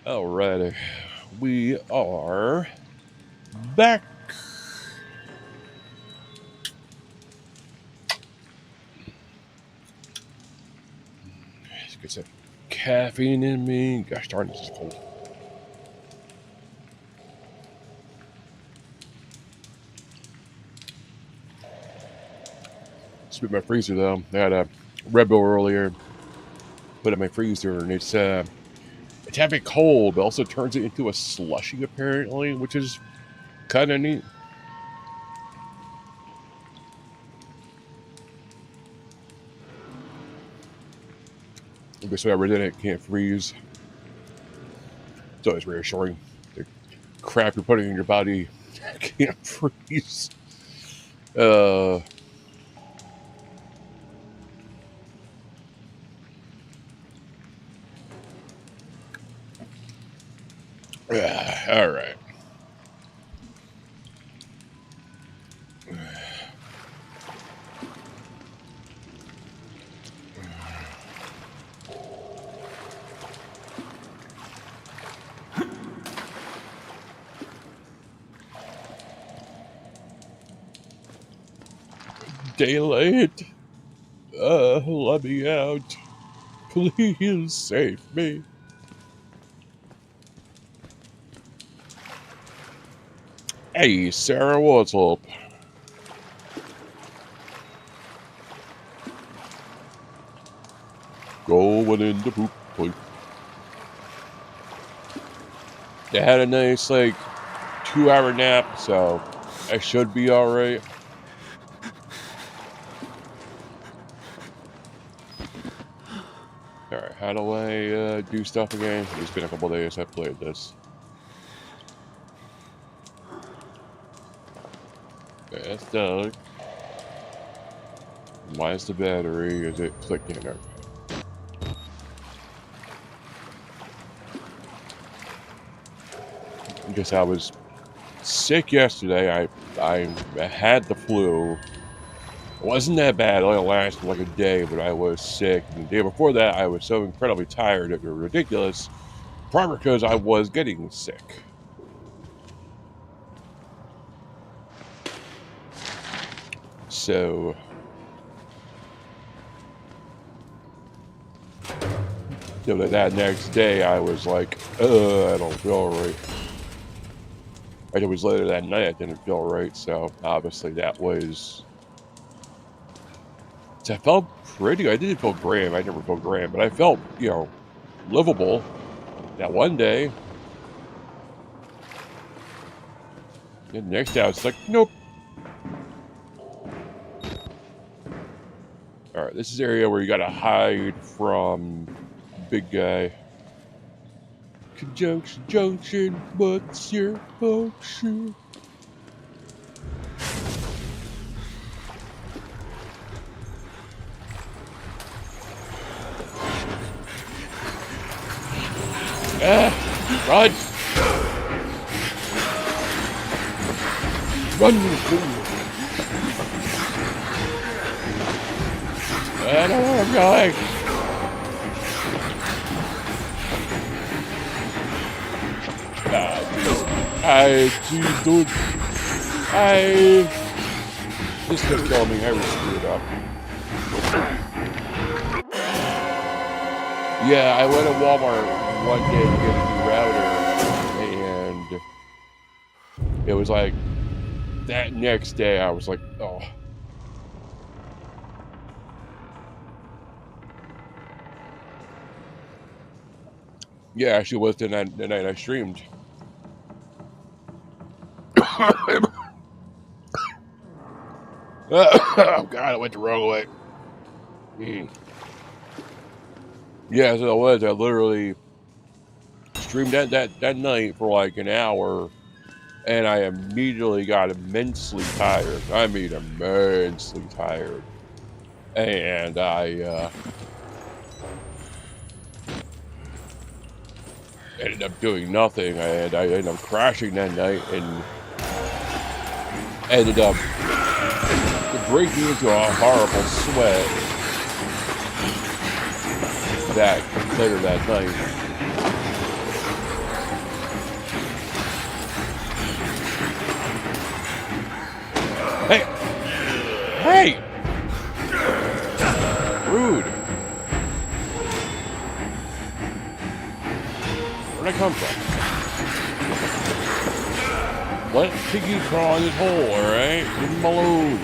Alrighty, we are back. Let's get some caffeine in me. Gosh darn, this is cold. Spit my freezer though. I had a Red Bull earlier. Put it in my freezer, and it's having cold, but also turns it into a slushy apparently, which is kind of neat. I guess whatever's in it can't freeze. It's always reassuring. The crap you're putting in your body can't freeze. Uh, all right. Daylight, let me out. Please save me. Hey, Sarah, what's up? Going in the poop pipe. I had a nice, 2-hour nap, so I should be alright. Alright, how do I do stuff again? It's been a couple days I played this. Okay, that's done. Why is the battery? Is it clicking? Okay. I guess I was sick yesterday. I had the flu. It wasn't that bad. It only lasted like a day, but I was sick. And the day before that, I was so incredibly tired it was ridiculous. Probably because I was getting sick. So, that next day, I was like, I don't feel right. It was later that night I didn't feel right, so obviously that was... I felt pretty... I didn't feel great. I never felt great, but I felt, livable that one day. And the next day I was like, nope. Alright, this is the area where you gotta hide from big guy. Conjunction, junction, what's your function? Run! Run, fool! I don't know where I'm going! Geez, dude. This just killed me. I was screwed up. Yeah, I went to Walmart one day to get a new router, and it was like that next day I was like, oh. Yeah, actually was the night I streamed. Oh god, I went the wrong way. Yeah, so it was. I literally streamed that night for like an hour, and I immediately got immensely tired. I mean, immensely tired. And I ended up doing nothing. I ended up crashing that night and ended up breaking into a horrible sweat that later that night. Hey! Hey! Rude. Where'd I come from? Let Piggy crawl in his hole, alright? Leave him alone.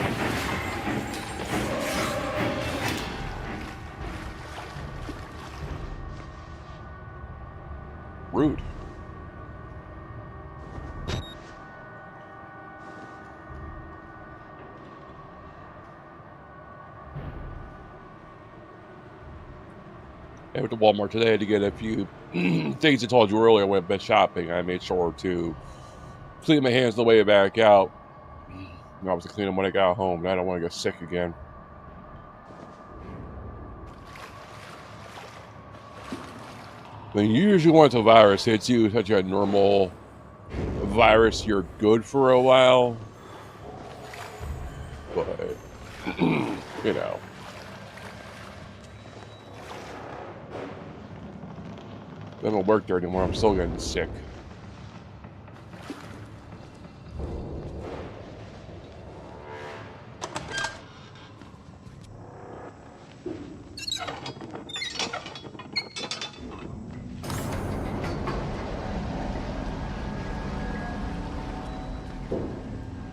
Rude. I went to Walmart today to get a few things I told you earlier when I went shopping. I made sure to clean my hands on the way back out. I was to clean them when I got home, and I don't want to get sick again. When usually once a virus hits you, such a normal virus, you're good for a while. But, you know. I don't work there anymore. I'm still getting sick.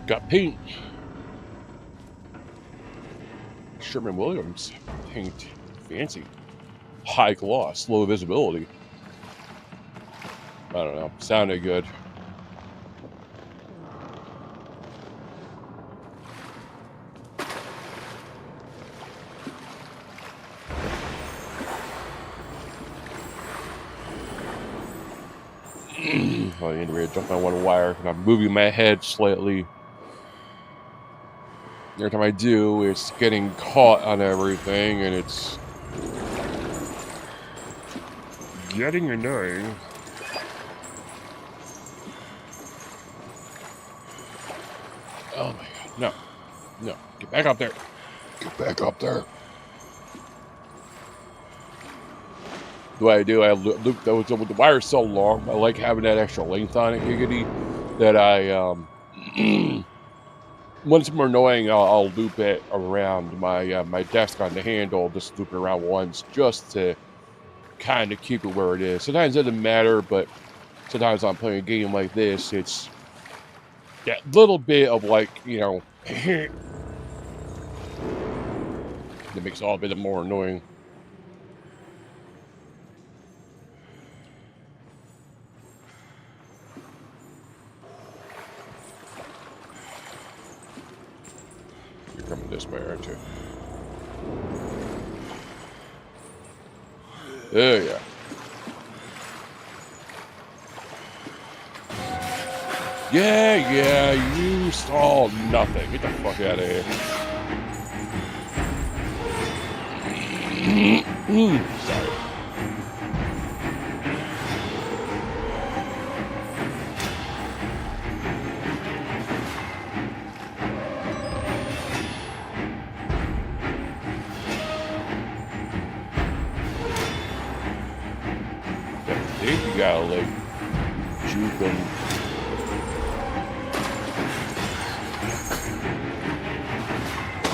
Got paint. Sherman-Williams paint. Fancy. High gloss. Low visibility. I don't know. Sounded good. I need to jump on one wire, and I'm moving my head slightly. Every time I do, it's getting caught on everything, and it's getting annoying. Oh my god, no. No, get back up there. Get back up there. What I do, I loop those, the wire's so long, I like having that extra length on it, giggity, that I, when it's more annoying, I'll loop it around my my desk on the handle, just loop it around once, just to kind of keep it where it is. Sometimes it doesn't matter, but sometimes I'm playing a game like this, it's that little bit of like, you know, that makes it all a bit more annoying. You're coming this way, aren't you? There you go. Yeah, you saw nothing. Get the fuck out of here. Sorry. I think you gotta like juke them.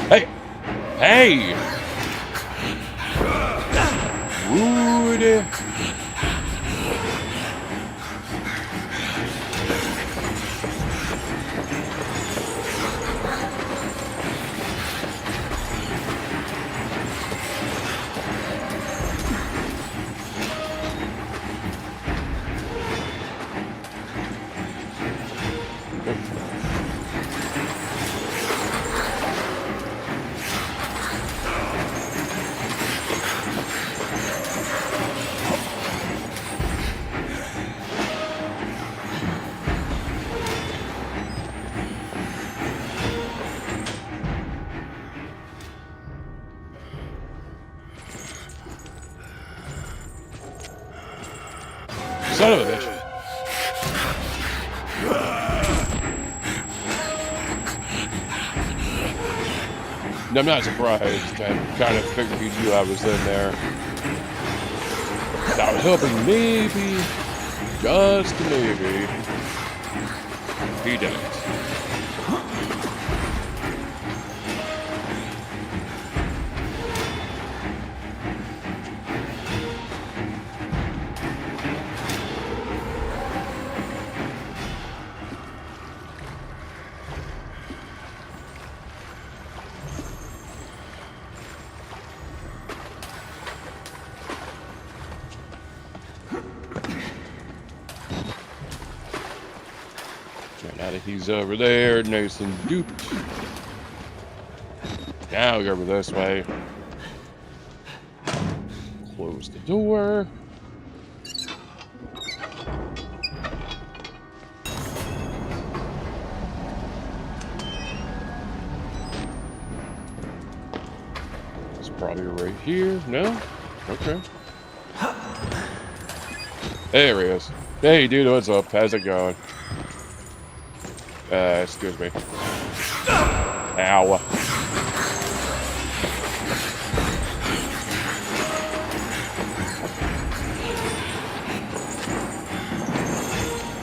Hey! Hey! Rude! Son of a bitch. No, I'm not surprised. I kind of figured you knew I was in there. I was hoping maybe, just maybe, he didn't. Now that he's over there, nice and duped. Now we go over this way. Close the door. It's probably right here. No? Okay. There he is. Hey, dude, what's up? How's it going? Excuse me. Ow.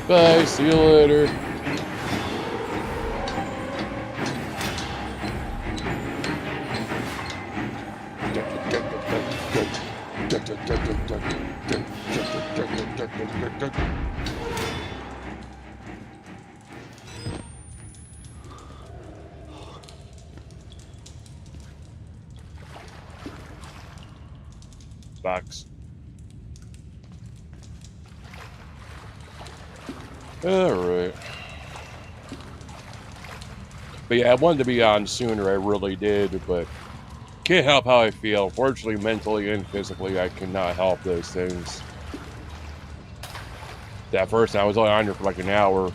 Bye, see you later. Box. Alright. But yeah, I wanted to be on sooner, I really did, but can't help how I feel. Unfortunately, mentally and physically, I cannot help those things. That first time, I was only on here for like an hour.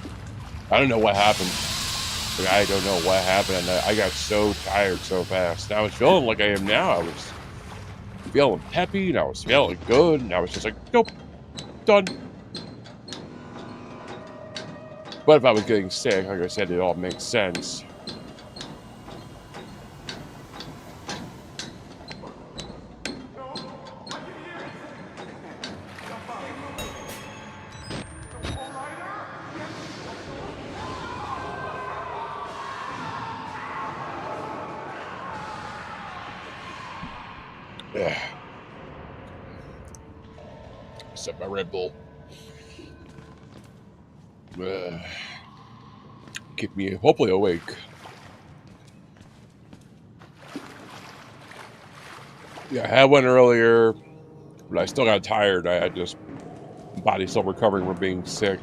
I don't know what happened. Like, I don't know what happened. I got so tired so fast. I was feeling like I am now. I was feeling peppy, and I was feeling good, and I was just like, nope, done. But if I was getting sick, like I said, it all makes sense. Except my Red Bull. Keep me hopefully awake. Yeah, I had one earlier, but I still got tired. I just body still recovering from being sick.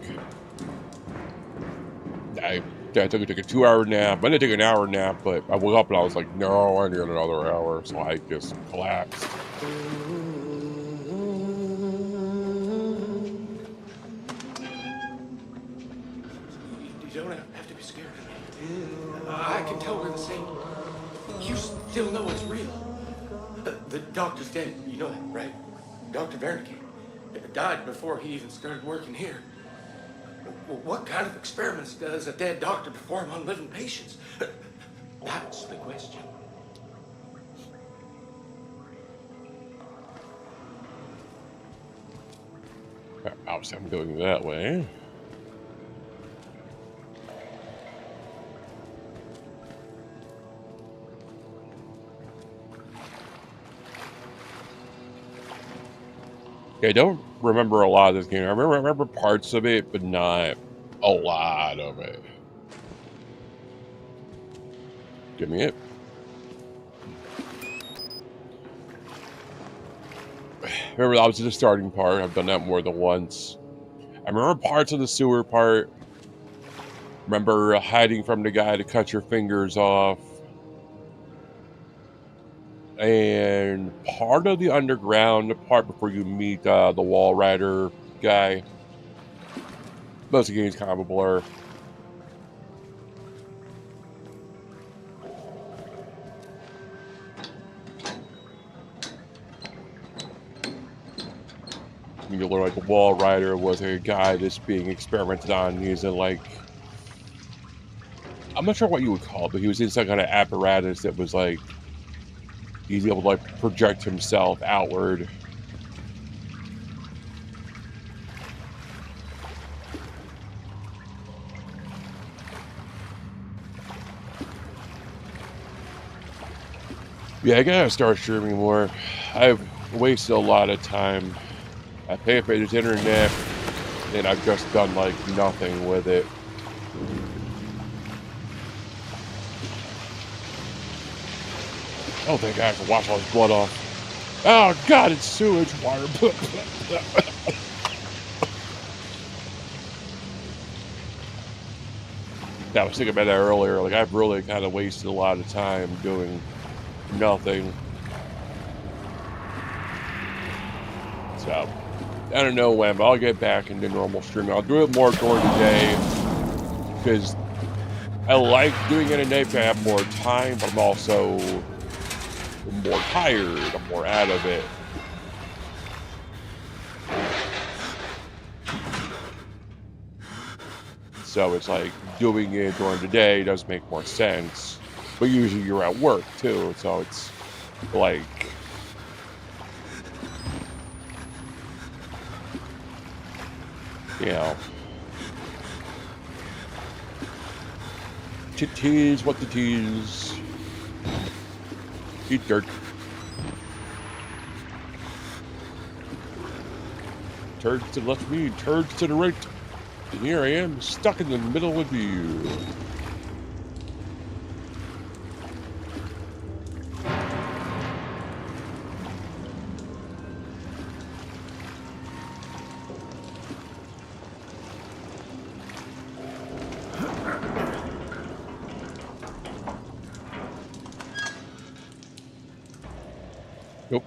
I took a 2-hour nap. I didn't take an hour nap, but I woke up and I was like, no, I need another hour. So I just collapsed. You don't have to be scared of me. I can tell we're the same. You still know it's real. The doctor's dead. You know that, right? Dr. Wernicke died before he even started working here. What kind of experiments does a dead doctor perform on living patients? That's the question. Obviously, I'm going that way. Yeah, I don't remember a lot of this game. I remember parts of it, but not a lot of it. Give me it. Remember, that was the starting part. I've done that more than once. I remember parts of the sewer part. Remember hiding from the guy to cut your fingers off. And part of the underground, part before you meet the wall rider guy. Most of the game's kind of a blur. You learn like the wall rider was a guy that's being experimented on using like, I'm not sure what you would call it, but he was in some kind of apparatus that was like, he's able to like project himself outward. Yeah, I gotta start streaming more. I've wasted a lot of time. I pay for this internet, and I've just done like nothing with it. Oh, thank God, I can wash all this blood off. Oh, God, it's sewage water. I was thinking about that earlier. Like, I've really kind of wasted a lot of time doing nothing. So, I don't know when, but I'll get back into normal streaming. I'll do it more during the day because I like doing it at night if I have more time, but I'm also more tired. I'm more out of it. So it's like doing it during the day does make more sense. But usually you're at work too, so it's like you know, to tease what to tease. Eat dirt. Turds to the left of me, turds to the right. And here I am, stuck in the middle of you. Nope.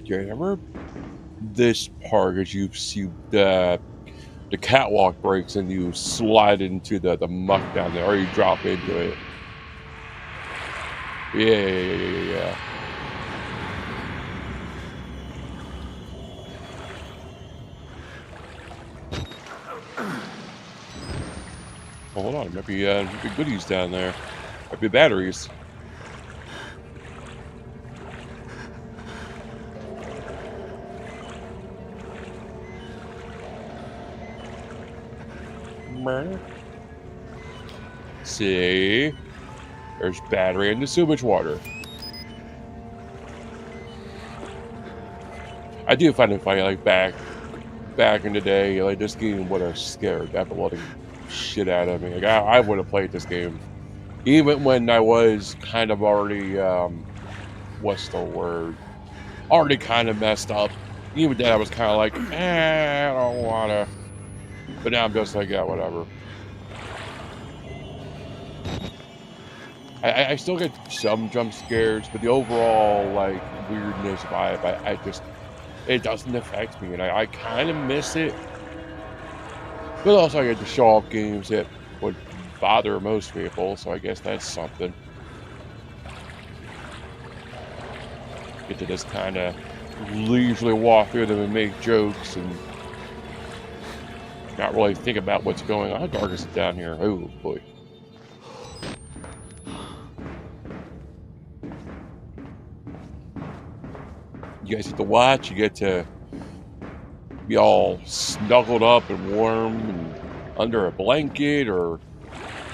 Do you remember this part as you see the catwalk breaks and you slide into the muck down there, or you drop into it? Yeah. Well, hold on, might be goodies down there. Might be batteries. See, there's battery in the sewage water. I do find it funny, like back in the day, like this game would have scared the bloody shit out of me. Like I would have played this game, even when I was kind of already what's the word? Already kind of messed up. Even then, I was kind of like, I don't wanna. But now I'm just like, yeah, whatever. I still get some jump scares, but the overall like weirdness vibe, I just it doesn't affect me, and I kind of miss it. But also, I get to show off games that would bother most people, so I guess that's something. Get to just kind of leisurely walk through them and make jokes and not really think about what's going on. How dark is it down here? Oh boy. You guys get to watch, you get to be all snuggled up and warm and under a blanket or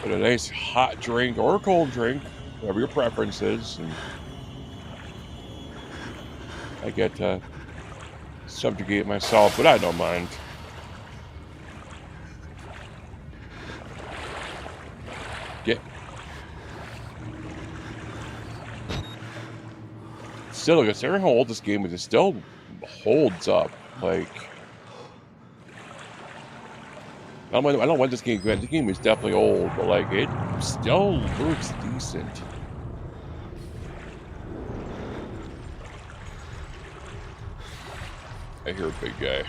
with a nice hot drink or a cold drink, whatever your preference is. And I get to subjugate myself, but I don't mind. Get still, considering how old this game is, it still holds up. Like, I don't know when this game came out. This game is definitely old, but like it still looks decent. I hear a big guy.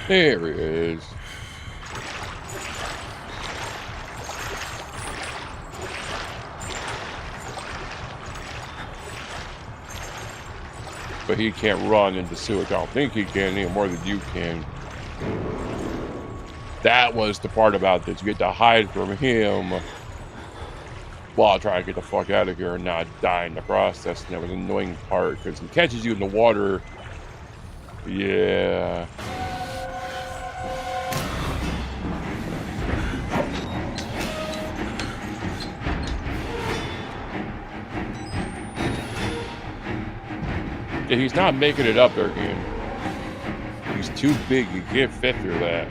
There he is. But he can't run into sewage. I don't think he can any more than you can. That was the part about this. You get to hide from him while trying to get the fuck out of here and not die in the process. And that was an annoying part because he catches you in the water. Yeah. Yeah, he's not making it up there again. He's too big. He can't fit through that.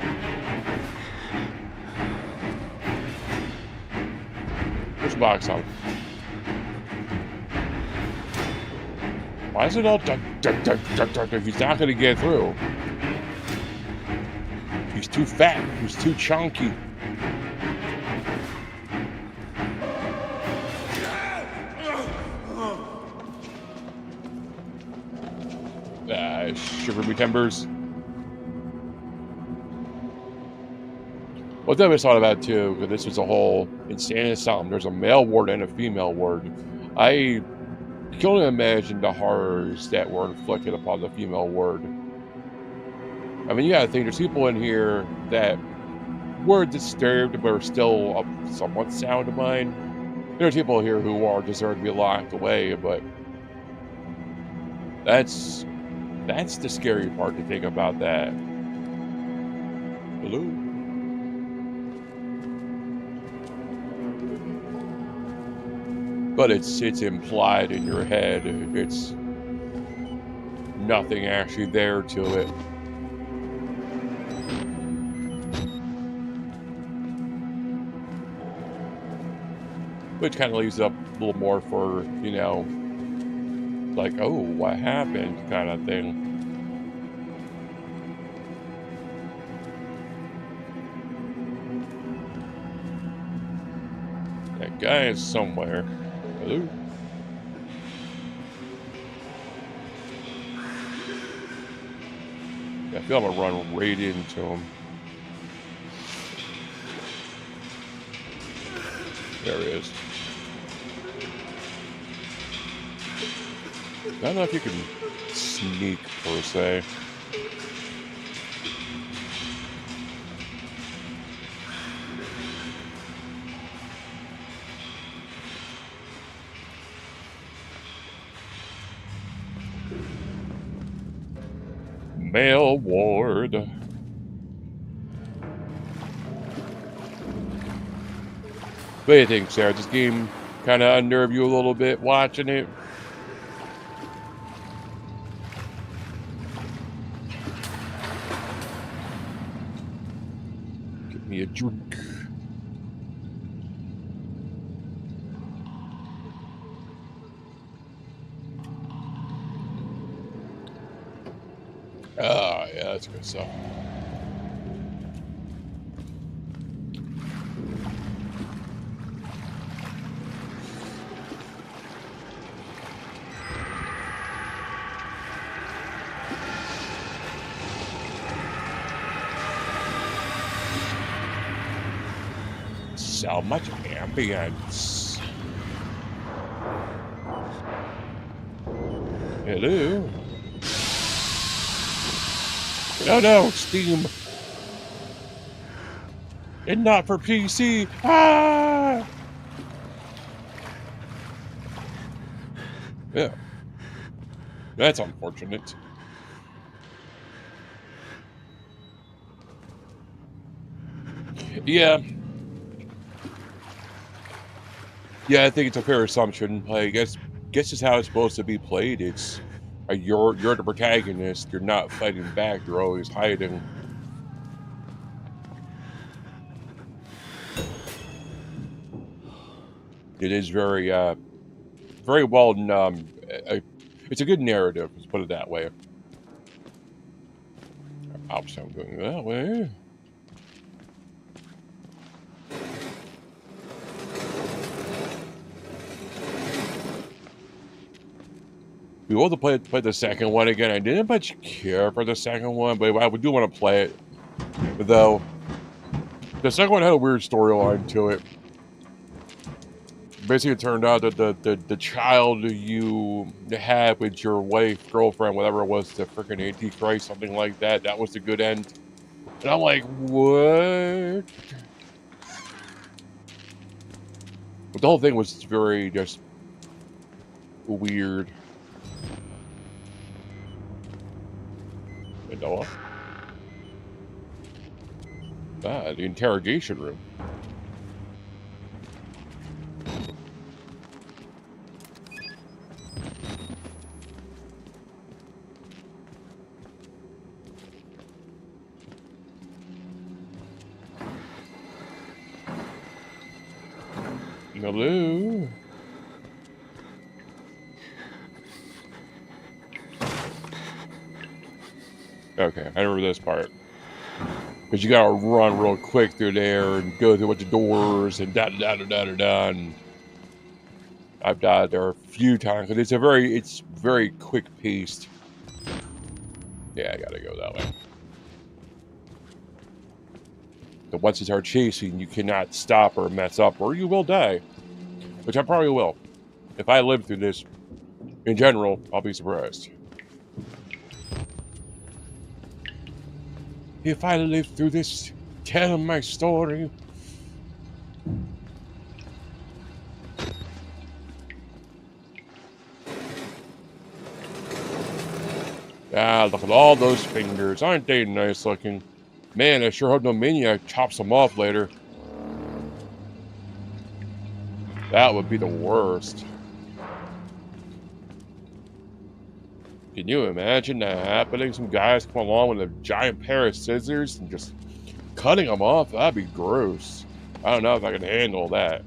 Push the box on. Why is it all duck, duck, duck, duck, duck, duck? He's not going to get through. He's too fat. He's too chunky. Shiver me timbers. What that was thought about too, because this was a whole insane asylum. There's a male ward and a female ward. I can only imagine the horrors that were inflicted upon the female ward. I mean, you gotta think there's people in here that were disturbed but are still somewhat sound mind. There's people here who are deserve to be locked away, but that's the scary part to think about that. Hello? But it's implied in your head. It's nothing actually there to it. Which kind of leaves up a little more for, you know, like, oh, what happened kind of thing. That guy is somewhere. Hello? I feel I'm gonna run right into him. There he is. I don't know if you can sneak, per se. Male ward. What do you think, Sarah? This game kind of unnerve you a little bit watching it? Give me a drink. Ah, yeah, that's good stuff. So much ambience. Hello? No, Steam. And not for PC. Ah! Yeah. That's unfortunate. Yeah. Yeah, I think it's a fair assumption. I guess is how it's supposed to be played. It's you're the protagonist. You're not fighting back. You're always hiding. It is very very well. It's a good narrative. Let's put it that way. Ouch! I'm going that way. We want to play the second one again. I didn't much care for the second one, but I do want to play it. Though the second one had a weird storyline to it. Basically, it turned out that the child you had with your wife, girlfriend, whatever it was, the freaking Antichrist, something like that. That was the good end. And I'm like, what? But the whole thing was very just weird. Noah. Ah, the interrogation room. Hello? Okay, I remember this part. Because you gotta run real quick through there and go through a bunch of doors and da-da-da-da-da-da. And I've died there a few times because it's very quick paced. Yeah, I gotta go that way. But once you start chasing, you cannot stop or mess up, or you will die. Which I probably will. If I live through this, in general, I'll be surprised. If I live through this, telling my story. Ah, look at all those fingers. Aren't they nice looking? Man, I sure hope no maniac chops them off later. That would be the worst. Can you imagine that happening? Some guys come along with a giant pair of scissors and just cutting them off? That'd be gross. I don't know if I can handle that.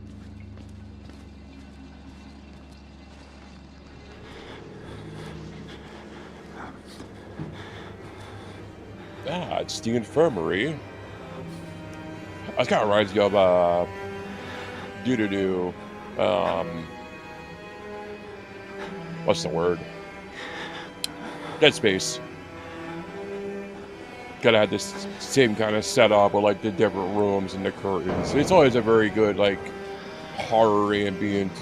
Ah, it's the infirmary. That's kind of reminds me of, what's the word? Dead Space. Gotta have this same kind of setup with like the different rooms and the curtains. It's always a very good like horror ambient.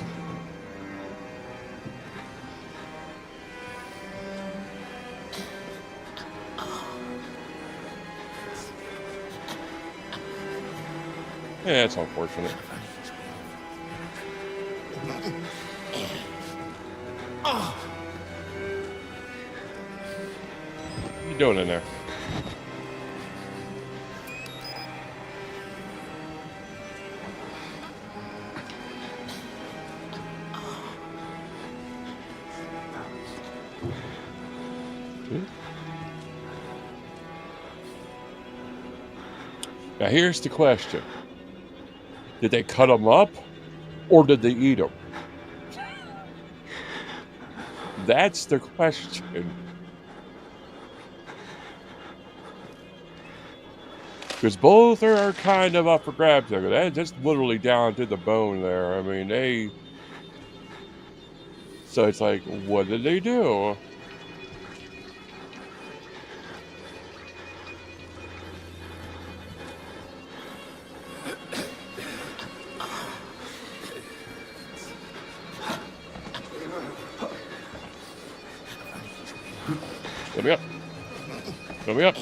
Yeah, it's unfortunate. What are you doing in there? Now here's the question. Did they cut them up or did they eat them? That's the question. Because both are kind of up for grabs there. That's literally down to the bone there. I mean, they... So it's like, what did they do? Let me up. Let me up.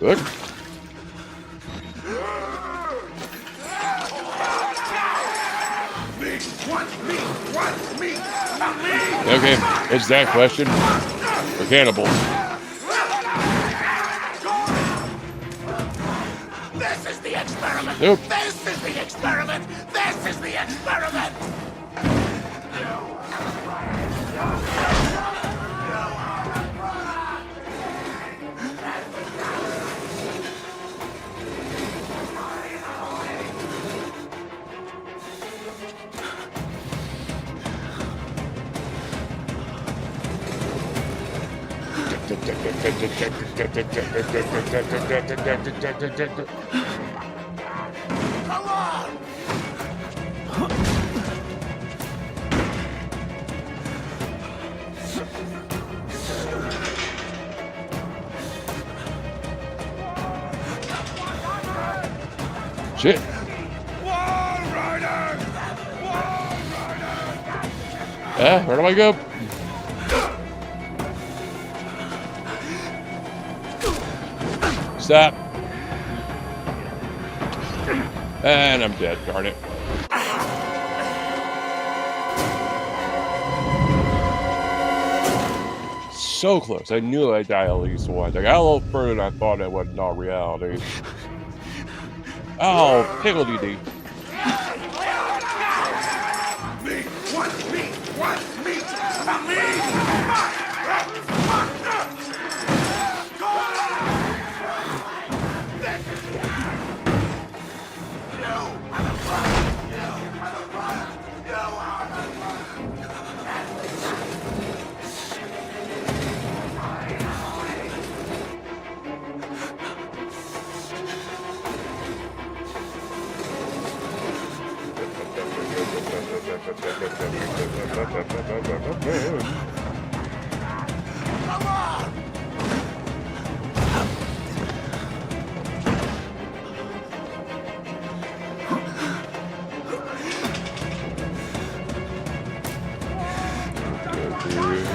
Look. Okay, it's that question. We're cannibals. This is the experiment! Nope. This is the experiment! This is the experiment! Come on! Shit. Where do I go? Stop. And I'm dead, darn it. So close. I knew I'd die at least once. I got a little further than I thought I would in all reality. Oh, pickle-dee-dee.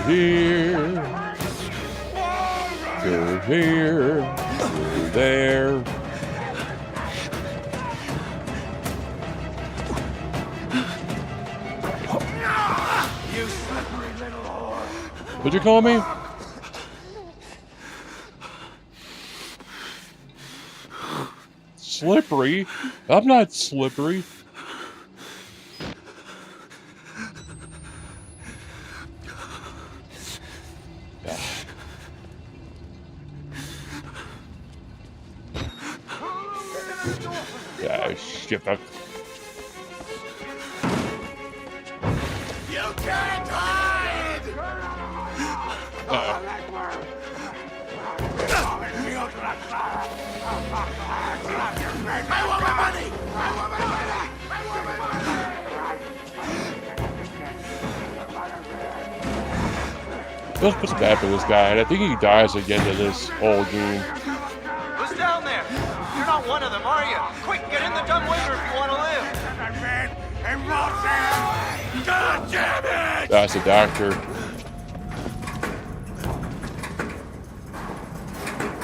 Here, go here, go there. You slippery little whore. What'd you call me? Slippery? I'm not slippery. Yeah, shit. You can't hide! I want my money! I want my money! I want my money! What's bad for this guy? And I think he dies again in this whole game. Who's down there? You're not one of them, are you? Quick, get in the dumbwaiter if you want to live. God damn it! That's the doctor.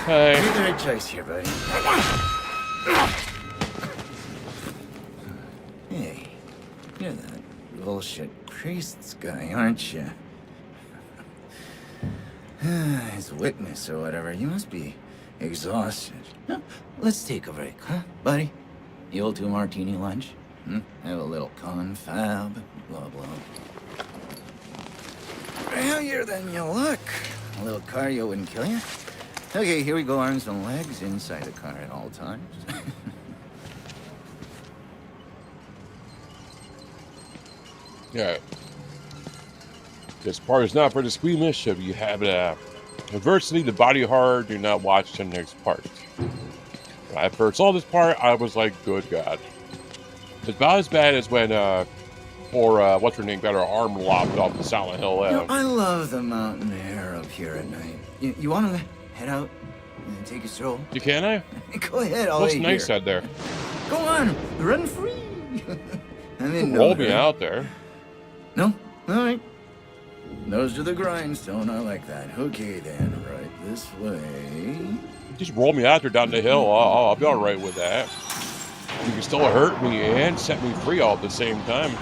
Hey. You got a choice here, buddy. Hey, you're that bullshit priest guy, aren't you? His witness or whatever. You must be exhausted. No, let's take a break, huh, buddy? The old 2-martini lunch? Have a little confab, blah, blah. Heavier than you look. A little cardio wouldn't kill you. Okay, here we go, arms and legs inside the car at all times. Yeah. This part is not for the squeamish. If you have adversity, the body hard, do not watch the next part. When I first saw this part, I was like, good God. It's about as bad as when what's her name, got her arm lopped off the Silent Hill. You know, I love the mountain air up here at night. You want to head out and take a stroll? You can I? Go ahead, I'll What's wait nice here. out there? Go on, run free. I'm in Roll no me hurry. out there. No? All right. Nose to the grindstone, I like that. Okay then, right this way. Just roll me out there down the hill. I'll be all right with that. You can still hurt me and set me free all at the same time.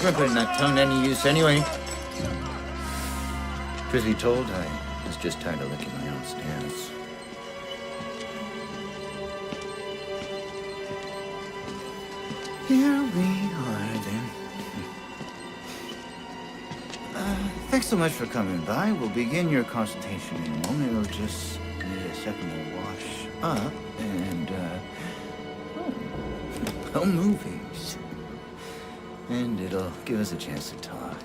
We're putting that tongue to any use anyway. Truth be told, I was just tired of licking my own stance. Here we are then. Thanks so much for coming by. We'll begin your consultation in a moment. It'll just need a second to wash up and, movies. And it'll give us a chance to talk.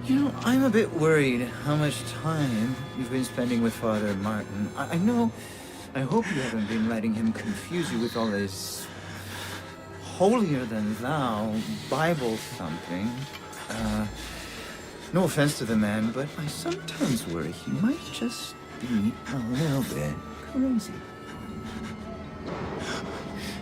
You know, I'm a bit worried how much time you've been spending with Father Martin. I hope you haven't been letting him confuse you with all this holier-than-thou Bible thumping. No offense to the man, but I sometimes worry he might just be a little bit crazy.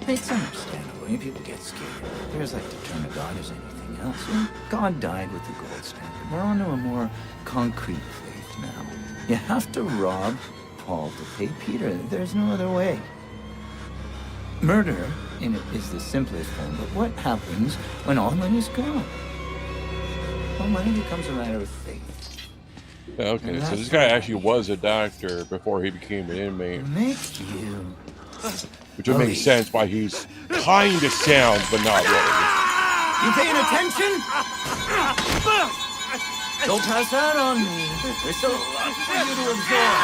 It's understandable. When people get scared, they're as like to turn to God as anything else. And God died with the gold standard. We're on to a more concrete faith now. You have to rob Paul to pay Peter. There's no other way. Murder in it is the simplest form, but what happens when all the money's gone? Well, money becomes a matter of faith. Okay, And so that's this guy what actually was a doctor before he became an inmate, makes you which would make sense why he's kind of sound, but not really. You paying attention? Don't pass out on me. There's so much for you to absorb.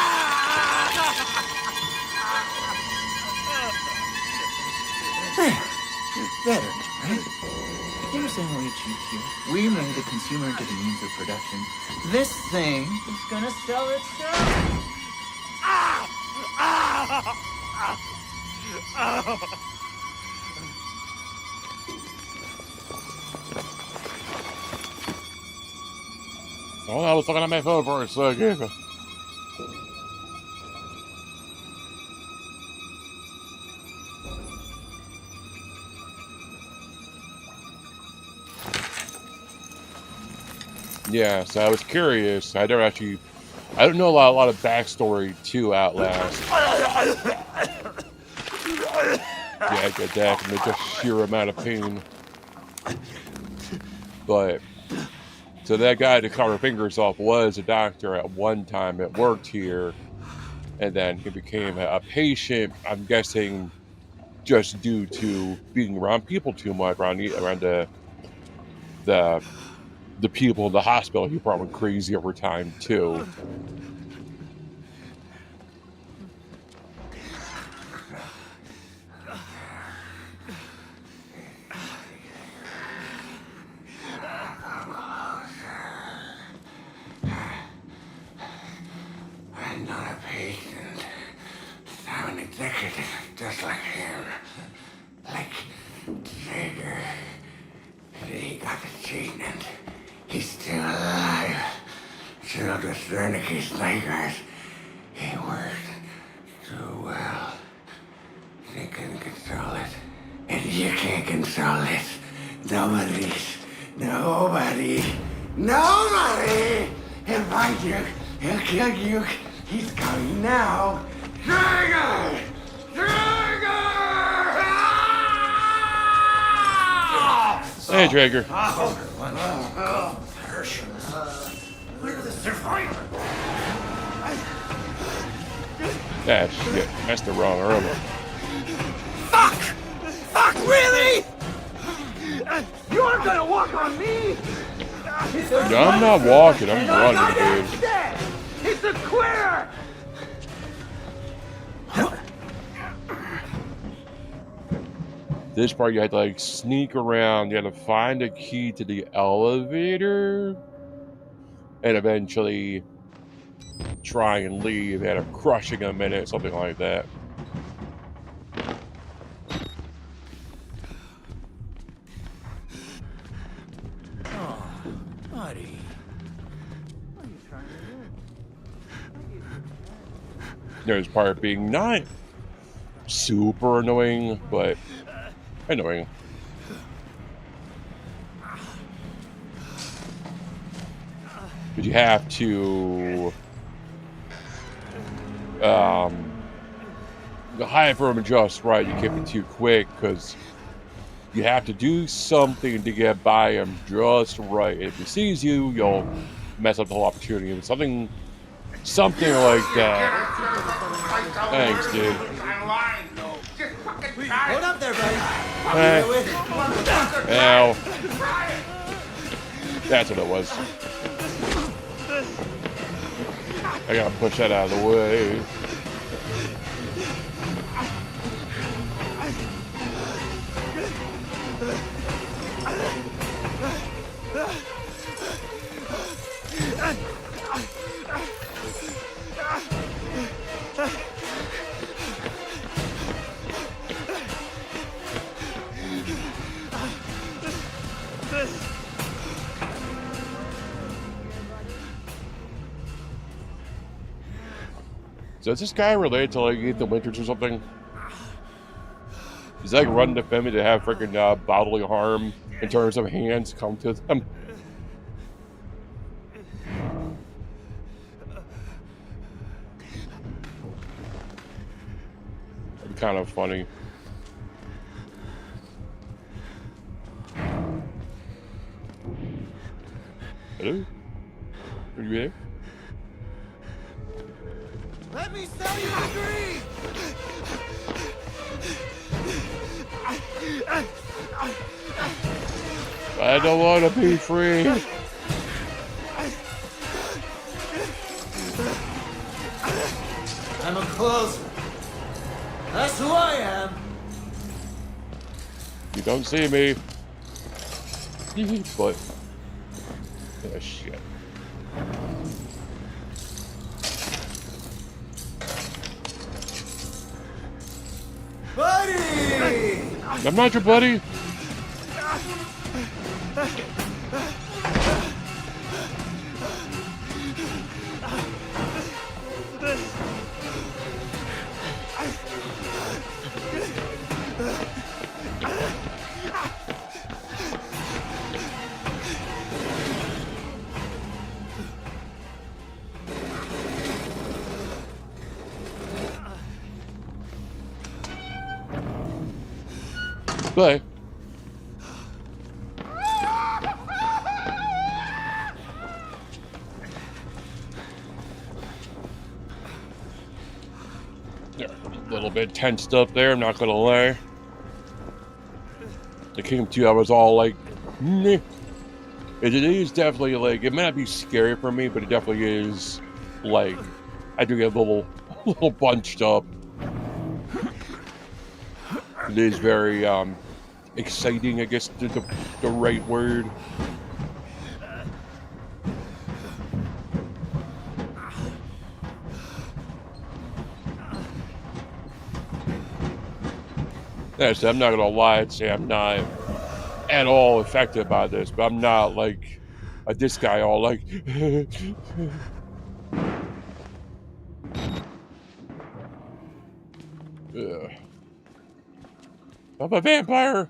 Better, right? You understand what we achieved here? We made the consumer into the means of production. This thing is gonna sell itself. Oh, I was looking at my phone for a second. Yeah, so I was curious. I don't know a lot of backstory to Outlast. Yeah, I get that from the just sheer amount of pain. But, so that guy to cut her fingers off was a doctor at one time that worked here. And then he became a patient, I'm guessing, just due to being around people too much, around the people in the hospital. He probably went crazy over time too. I'm not a patient. I'm an executive, just like him. Like Jagger. He got the treatment. He's still alive. Still with Wernicke's nightmares. He worked too well. They couldn't control it. And you can't control it. Nobody. He'll find you. He'll kill you. He's coming now. Dragon! Hey, Drager. We're the survivor. Ah, shit. That's the wrong room. Fuck, really? You're gonna walk on me? I'm not walking, I'm running, dude. It's a quitter! This part you had to like sneak around, you had to find a key to the elevator, and eventually try and leave at a crushing a minute, something like that. Oh, buddy. What are you trying to do? There's part being not super annoying, but annoying. But you have to hide from him just right. You can't be too quick because you have to do something to get by him just right. If he sees you, you'll mess up the whole opportunity. But something like that. Thanks, dude. Hold up there, buddy. Ow. That's what it was. I gotta push that out of the way. So is this guy related to like Ethan Winters or something? He's like running to family to have freaking bodily harm in terms of hands come to them. It'd be kind of funny. Hello? Are you there? Let me sell you the dream! I don't want to be free. I'm a closer. That's who I am. You don't see me. But oh shit. Buddy! I'm not your buddy. But they're a little bit tensed up there, I'm not gonna lie. The Kingdom 2, I was all like, meh. It is definitely like, it may not be scary for me, but it definitely is like, I do get a little bunched up. It is very exciting, I guess the right word. Yes, I'm not gonna lie and say I'm not at all affected by this, but I'm not like this guy all like Ugh. I'm a vampire.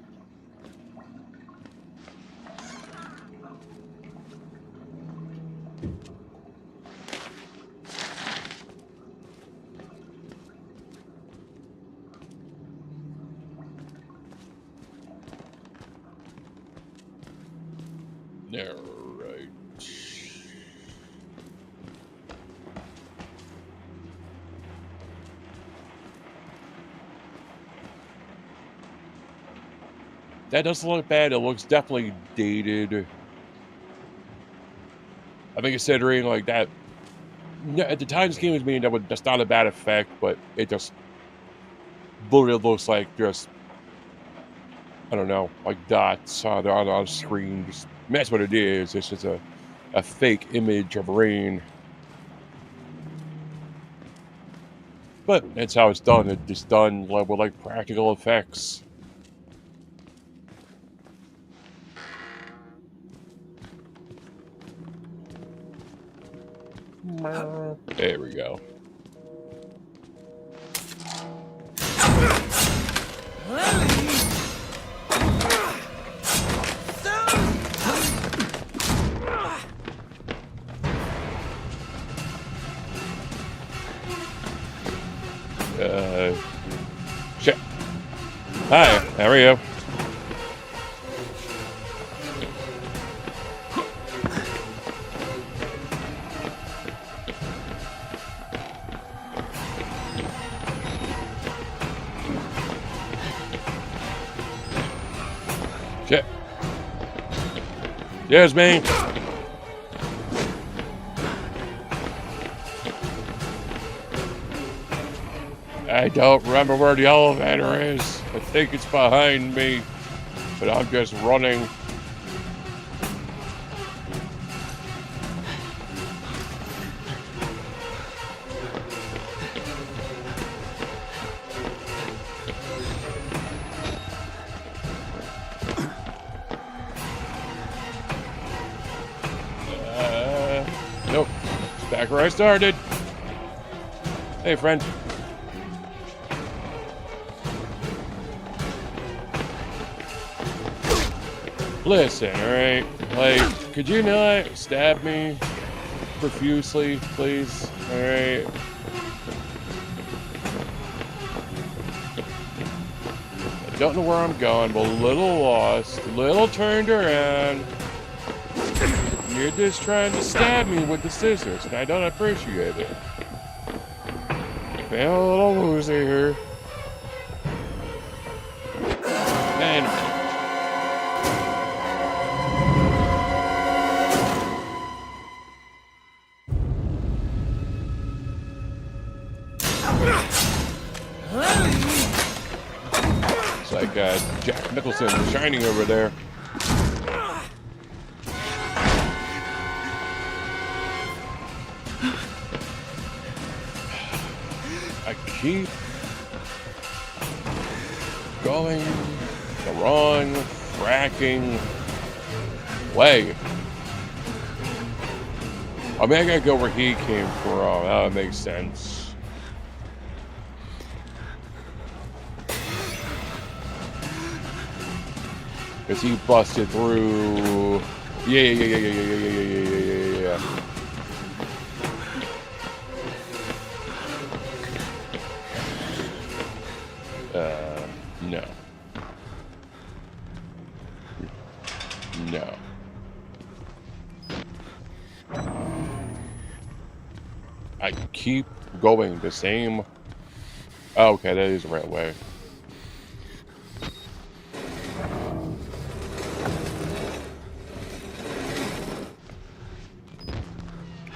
All right. That doesn't look bad. It looks definitely dated. I think considering like that, at the time this game was being done, that's not a bad effect, but it just literally looks like just, I don't know, like dots on the screen. Just, I mean, that's what it is. It's just a fake image of rain. But that's how it's done. It's just done with like practical effects. There we go. Shit. Hi, how are you? Shit. Yes, me. I don't remember where the elevator is. I think it's behind me, but I'm just running. Nope. It's back where I started. Hey, friend. Listen, alright? Like, could you not stab me profusely, please? Alright? I don't know where I'm going, but a little lost, a little turned around. You're just trying to stab me with the scissors, and I don't appreciate it. Feeling a little woozy here. And it's like Jack Nicholson shining over there. I keep going the wrong fracking way. I mean, I gotta go where he came from. That makes sense. Because he busted through. Yeah. No. No. I keep going the same. Oh, okay, that is the right way.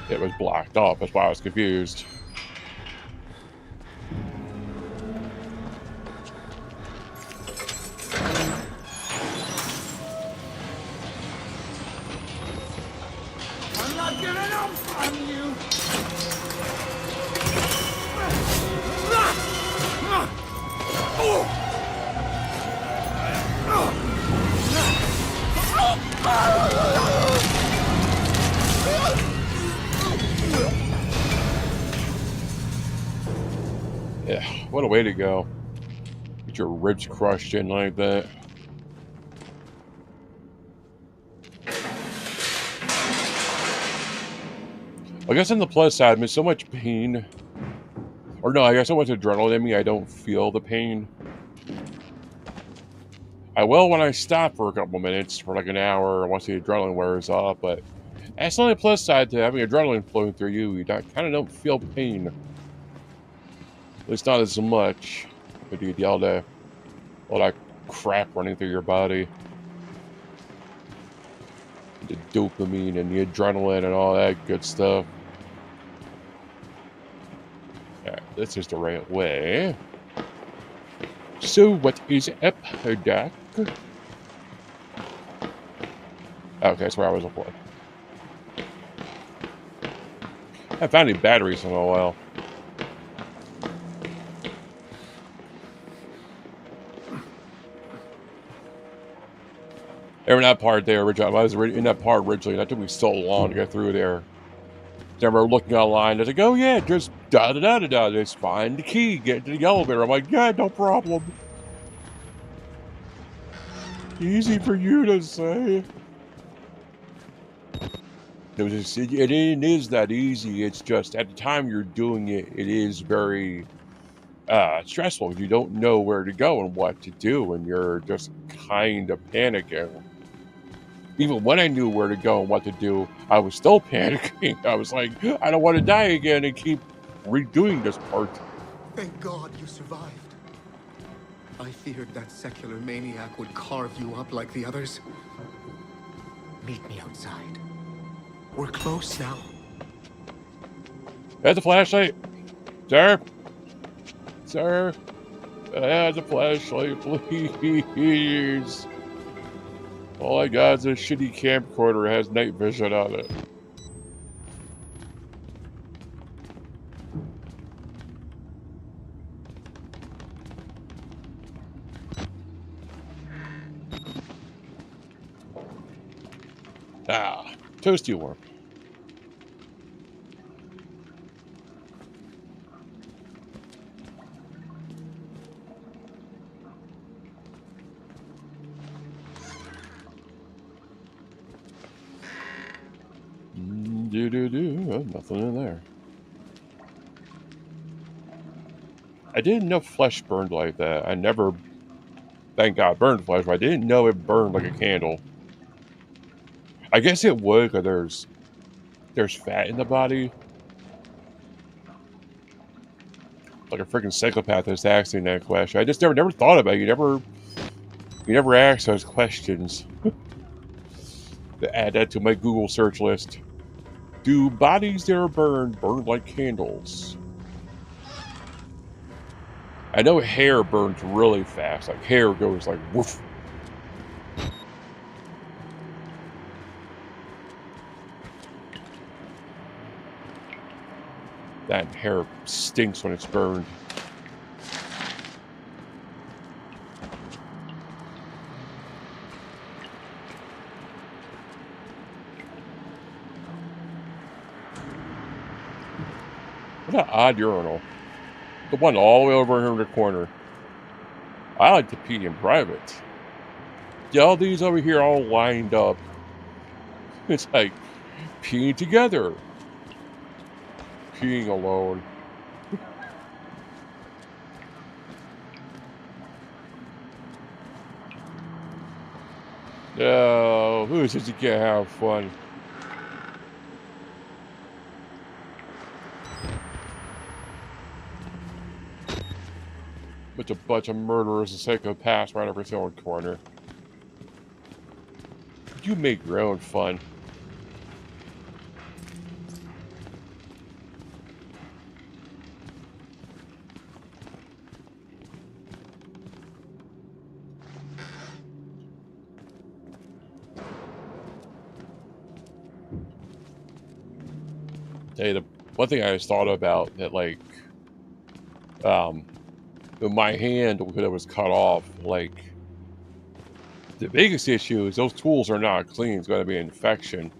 It was blocked off, that's why I was confused. I'm not giving up on you! Yeah, what a way to go. Get your ribs crushed in like that. I guess on the plus side, I'm in so much pain. Or no, I got so much adrenaline in me, I don't feel the pain. I will when I stop for a couple minutes, for like an hour, once the adrenaline wears off, but that's the only plus side to having adrenaline flowing through you. You kind of don't feel pain. At least not as much. But you get all that crap running through your body. The dopamine and the adrenaline and all that good stuff. Alright, this is the right way. So, what is up, Doc? Okay, that's where I was before. I haven't found any batteries in a while. In that part there, originally, I was in that part originally, that took me so long to get through there. I remember looking online, I was like, oh yeah, just da-da-da-da-da, just find the key, get to the elevator. I'm like, yeah, no problem. Easy for you to say. It is that easy. It's just at the time you're doing it, it is very stressful. You don't know where to go and what to do, and you're just kind of panicking. Even when I knew where to go and what to do, I was still panicking. I was like, I don't want to die again and keep redoing this part. Thank God you survived. I feared that secular maniac would carve you up like the others. Meet me outside. We're close now. That's a flashlight. Sir? Sir? That's a flashlight, please. All I got is a shitty camcorder that has night vision on it. Ah, toasty warm. Oh, nothing in there. I didn't know flesh burned like that. I never, thank God, burned flesh, but I didn't know it burned like a candle. I guess it would, because there's fat in the body. like a freaking psychopath that's asking that question. I just never thought about it. You never ask those questions. To add that to my Google search list. Do bodies that are burned burn like candles? I know hair burns really fast. Like hair goes like woof. That hair stinks when it's burned. What an odd urinal. The one all the way over here in the corner. I like to pee in private. Yeah, all these over here all lined up. It's like peeing together. Peeing alone. No, who says you can't have fun? With a bunch of murderers and psychopaths right over here in the corner. You make your own fun. Hey, the one thing I just thought about that, like, my hand because it was cut off, like, the biggest issue is those tools are not clean. It's going to be an infection,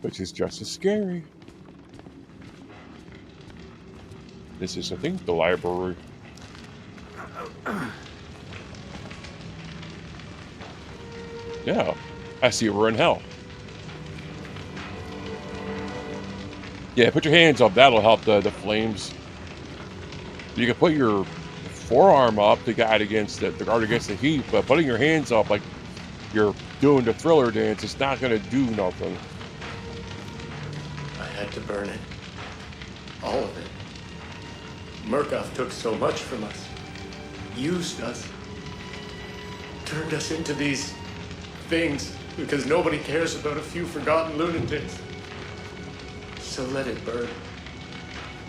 which is just as scary. This is, I think, the library. Yeah, I see we're in hell. Yeah, put your hands up. That'll help the flames. You can put your forearm up to guard against the heat, but putting your hands up like you're doing the Thriller dance, it's not going to do nothing. I had to burn it. All of it. Murkoff took so much from us. Used us. Turned us into these things because nobody cares about a few forgotten lunatics. So let it burn.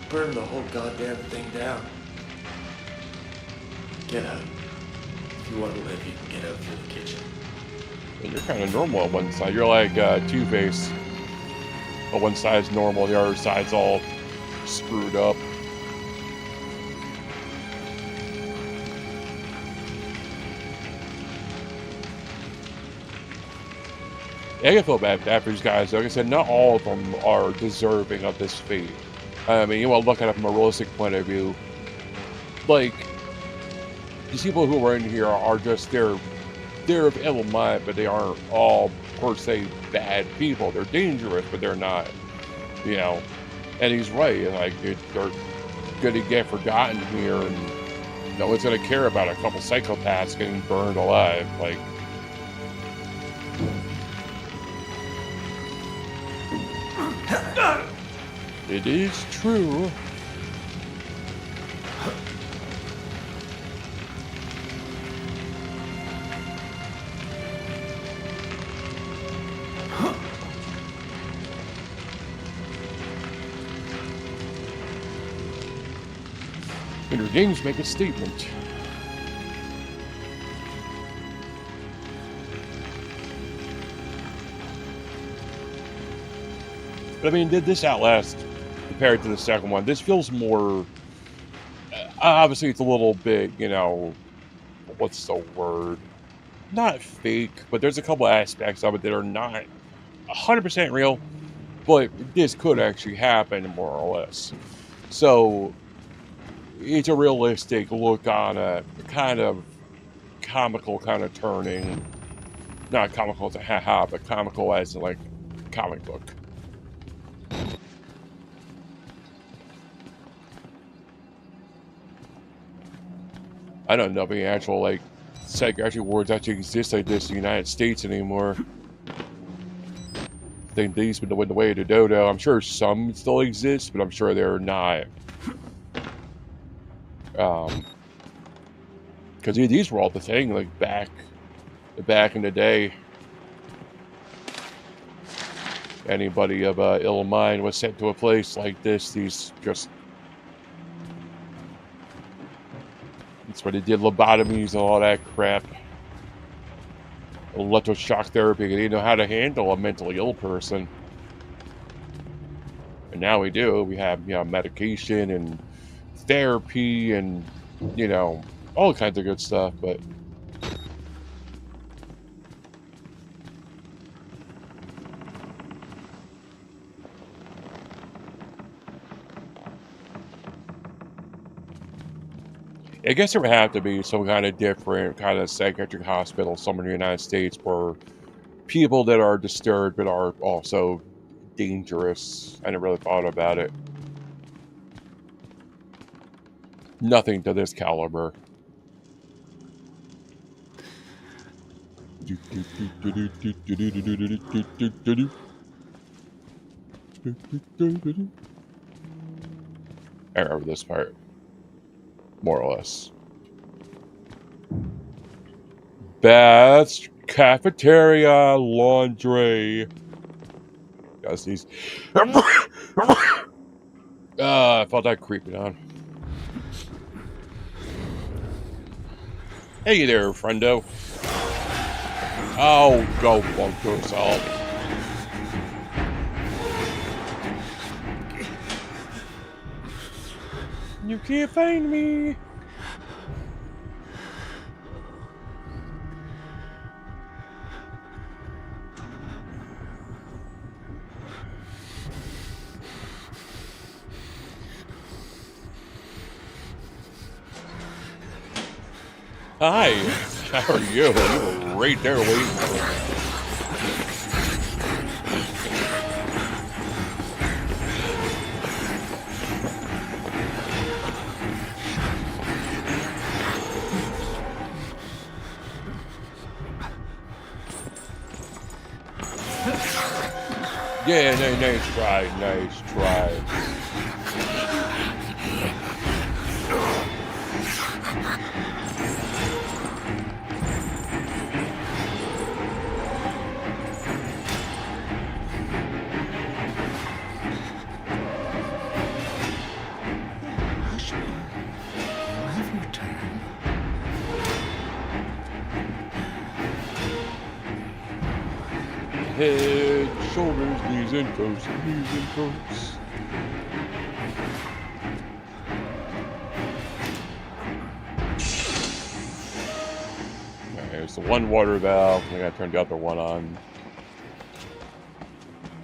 Burn the whole goddamn thing down. Get out. If you want to live, you can get out through the kitchen. And you're kind of normal on one side. You're like Two-Face. But one side's normal, the other side's all screwed up. Yeah, I can feel bad after these guys. Like I said, not all of them are deserving of this fate. I mean, you want to look at it from a realistic point of view. Like, these people who are in here are just, they're of ill mind, but they aren't all, per se, bad people. They're dangerous, but they're not, you know. And he's right. Like, they're going to get forgotten here, and no one's going to care about a couple psychopaths getting burned alive. Like, it is true. And your games make a statement. But I mean, did this Outlast compared to the second one? This feels more. Obviously, it's a little bit, you know, what's the word? Not fake, but there's a couple aspects of it that are not 100% real, but this could actually happen, more or less. So, it's a realistic look on a kind of comical kind of turning. Not comical as a haha, but comical as in, like, comic book. I don't know if any actual, like, psychiatric wards actually exist like this in the United States anymore. I think these been the way to dodo. I'm sure some still exist, but I'm sure they're not Because these were all the thing, like back in the day. Anybody of ill mind was sent to a place like this. That's where they did lobotomies and all that crap. Electroshock therapy. They didn't know how to handle a mentally ill person. And now we do. We have, medication and therapy and, all kinds of good stuff. But I guess there would have to be some kind of different kind of psychiatric hospital somewhere in the United States for people that are disturbed but are also dangerous. I never really thought about it. Nothing to this caliber. I remember this part. More or less. Baths, cafeteria, laundry. Guys, these. I felt that creeping on. Hey there, friendo. Oh, go fuck yourself. You can't find me. Hi, how are you? You were right there waiting for me. Yeah, nice try. Head, shoulders, knees and toes. Alright, there's the one water valve. I gotta turn the other one on.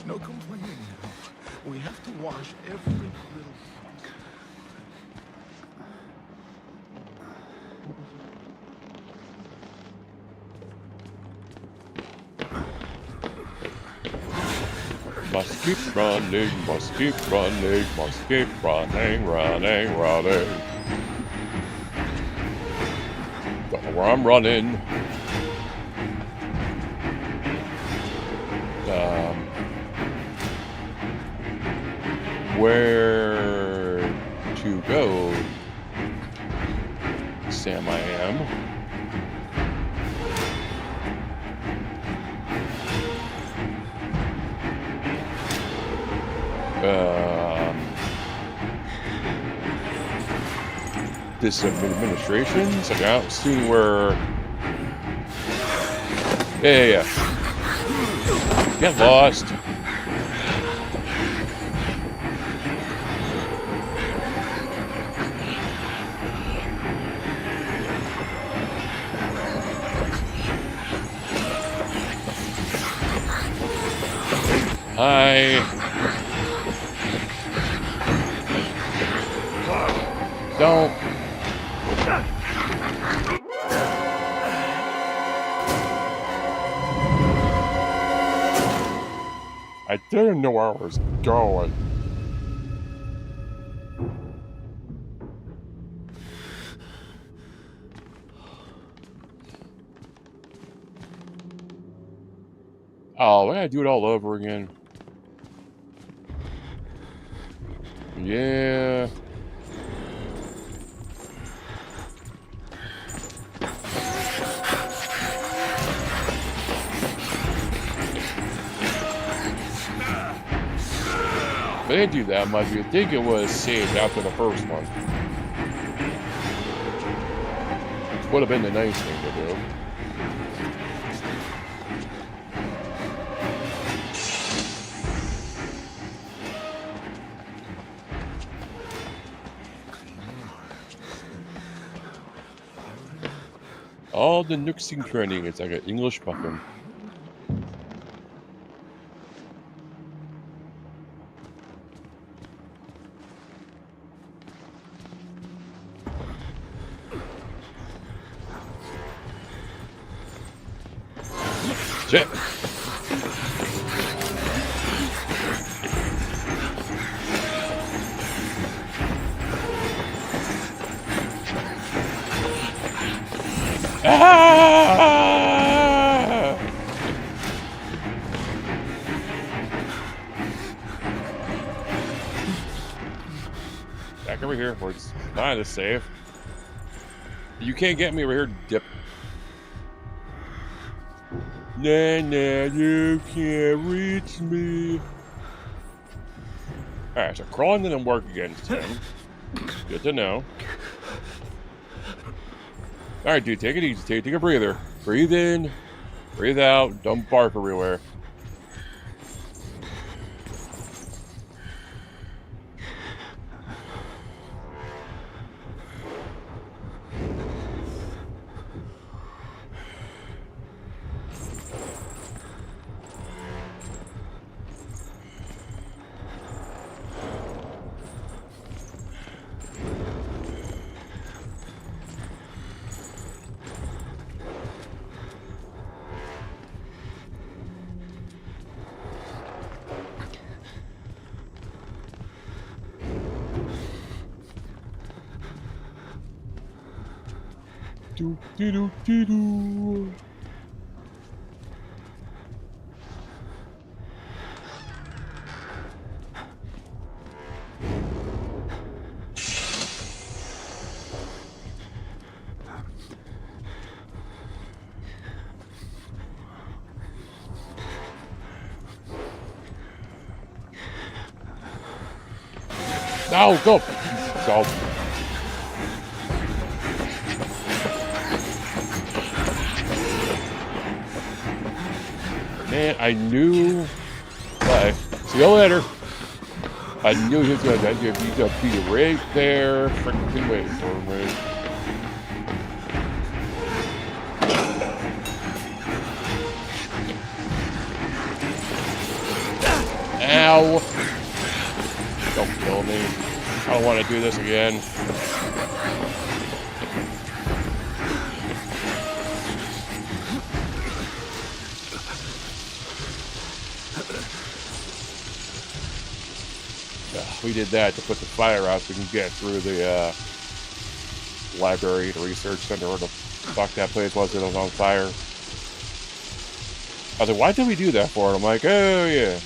No complaining now. We have to wash every little. Must keep running. Don't know where I'm running. Where to go? Sam, I am. This administration. So now seeing where. Yeah. Get lost. Hi. Don't. I didn't know where I was going. Oh, I gotta do it all over again. Yeah. didn't do that much. You'd think it was saved after the first one. Which would have been the nice thing to do. All the nooks and crannies. It's like an English muffin. Shit. Ah! Back over here where it's kind of safe. You can't get me over here, dip. Nah, you can't reach me. Alright, so crawling didn't work against him. Good to know. Alright, dude, take it easy. Take a breather. Breathe in, breathe out, don't barf everywhere. Do do do do do. No, go. Go. Man, I knew. Bye. See you later. I knew he was gonna die. He's gonna be right there, freaking waiting for me. Ow! Don't kill me. I don't want to do this again. We did that to put the fire out so we can get through the library, the research center, where the fuck that place was that was on fire. I was like, why did we do that for? And I'm like, oh yeah.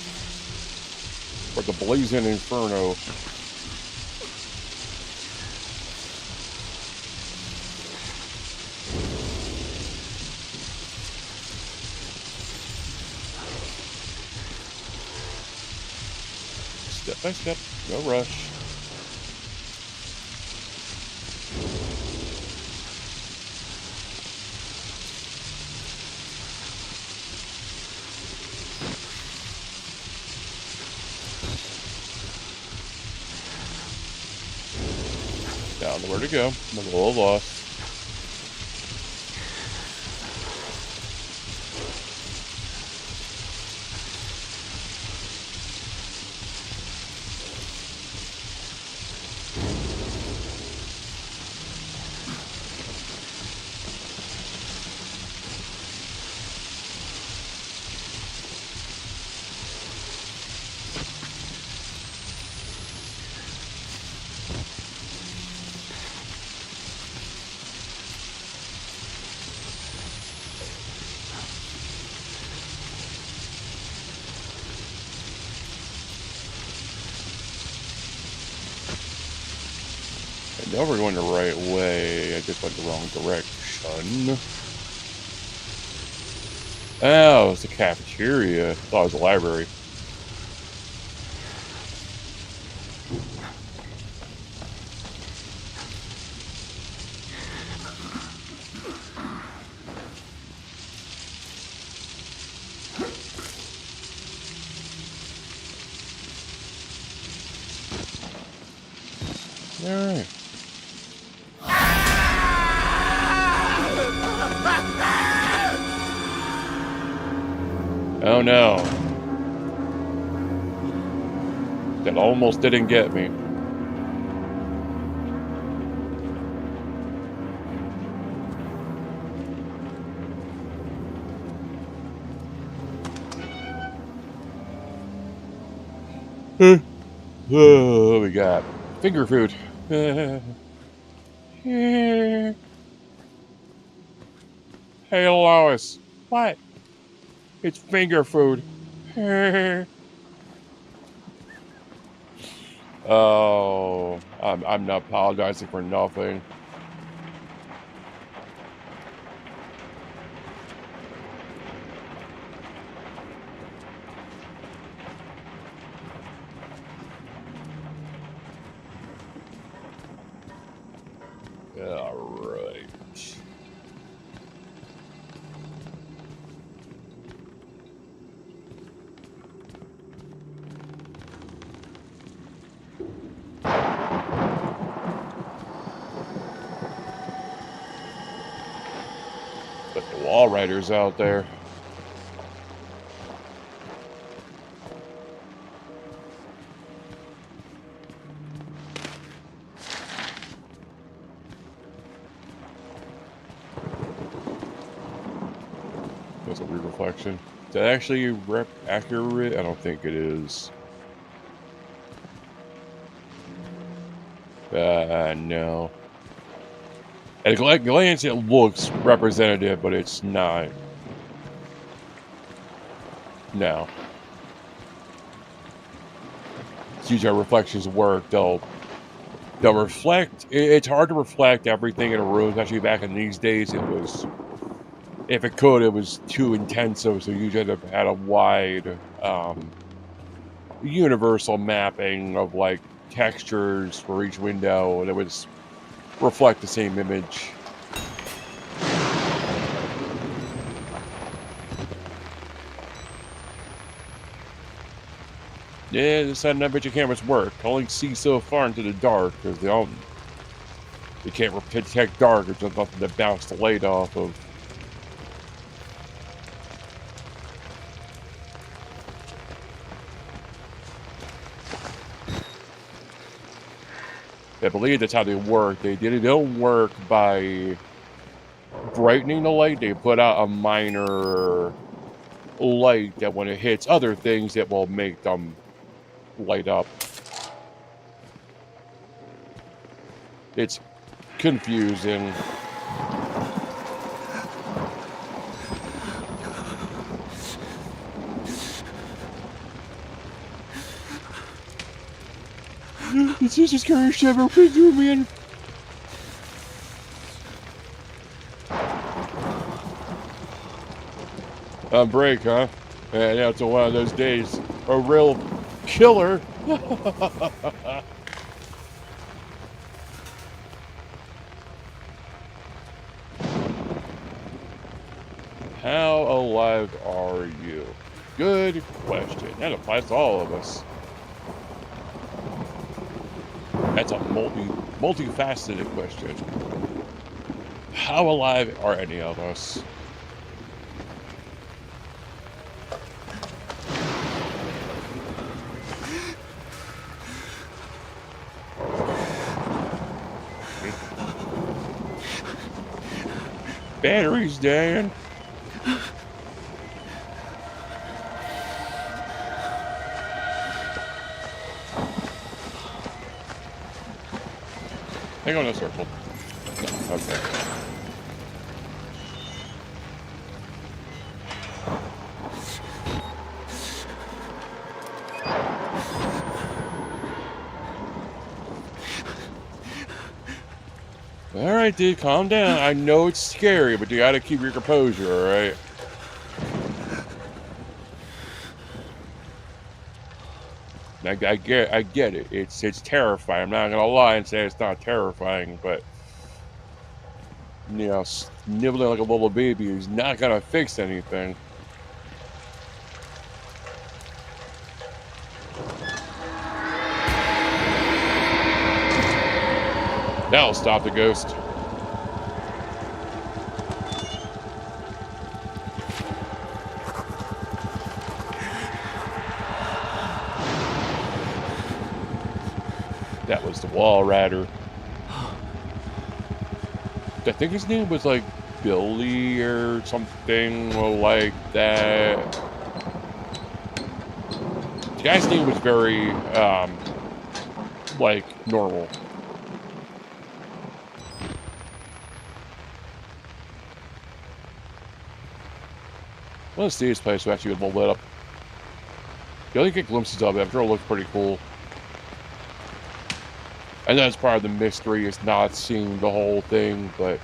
For the blazing inferno. Step by step, no rush. Down to where to go. I'm a little lost. I know we're going the right way. I just went the wrong direction. Oh, it's a cafeteria. I thought it was a library. All right. Oh no. That almost didn't get me. Oh, what we got? Finger food. Hey, Lois. What? It's finger food. Oh, I'm not apologizing for nothing. All right. But the wall riders out there. That's a weird reflection. Is that actually accurate? I don't think it is. No. At a glance, it looks representative, but it's not. No. It's usually how reflections work. They'll reflect. It's hard to reflect everything in a room, especially back in these days. It was, if it could, it was too intensive, so you usually had a wide universal mapping of like textures for each window, and it would reflect the same image. Yeah, this how none of your cameras work. Only see so far into the dark because they can't detect dark. There's just nothing to bounce the light off of. I believe that's how they work. They don't work by brightening the light. They put out a minor light that when it hits other things, it will make them light up. It's confusing. This is the scariest shit I've ever been through, man. On break, huh? Yeah, it's one of those days. A real killer. How alive are you? Good question. That applies to all of us. That's a multifaceted question. How alive are any of us? Batteries, Dan. Hang on a circle. No, okay. Alright, dude, calm down. I know it's scary, but you gotta keep your composure, alright? I get it. It's terrifying. I'm not gonna lie and say it's not terrifying, but you know, nibbling like a little baby is not gonna fix anything. That'll stop the ghost. That was the wall rider. I think his name was like Billy or something like that. The guy's name was very, like, normal. Let's see this place actually get lit up. You only get glimpses of it. I'm sure it looks pretty cool. And that's part of the mystery, is not seeing the whole thing, but...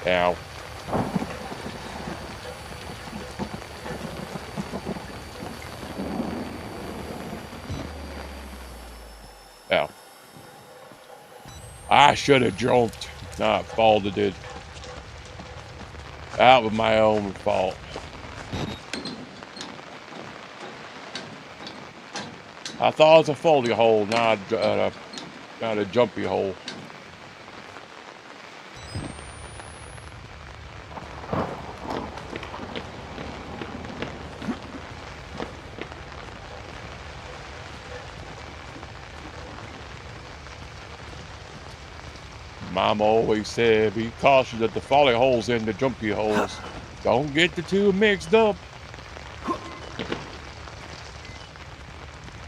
Ow. Ow. I should have jumped, not faulted it. That was my own fault. I thought it was a foldy hole, not a jumpy hole. Mama always said, be cautious of the folly holes and the jumpy holes. Don't get the two mixed up.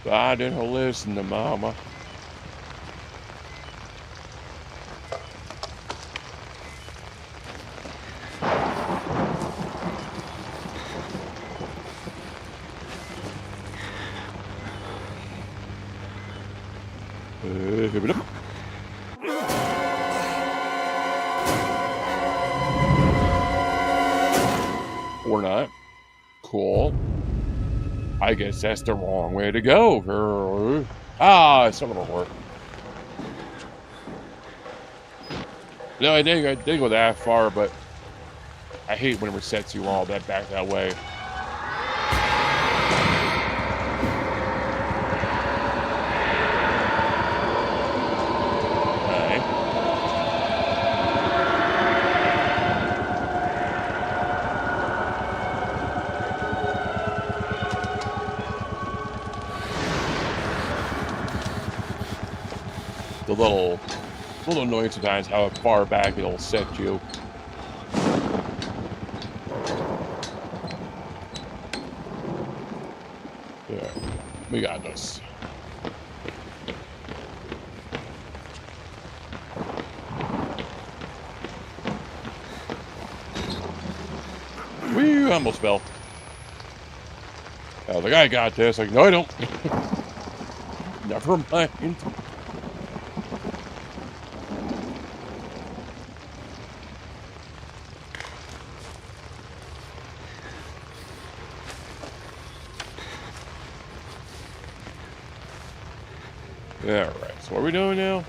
But I didn't listen to Mama. Or not. Cool. I guess that's the wrong way to go. Ah, it's not gonna work. No, I didn't go that far, but I hate when it resets you all that back that way. The little annoying sometimes how far back it'll set you. Yeah, we got this. We almost fell. Oh, the guy got this. Like, no, I don't. Never mind. Alright, so what are we doing now?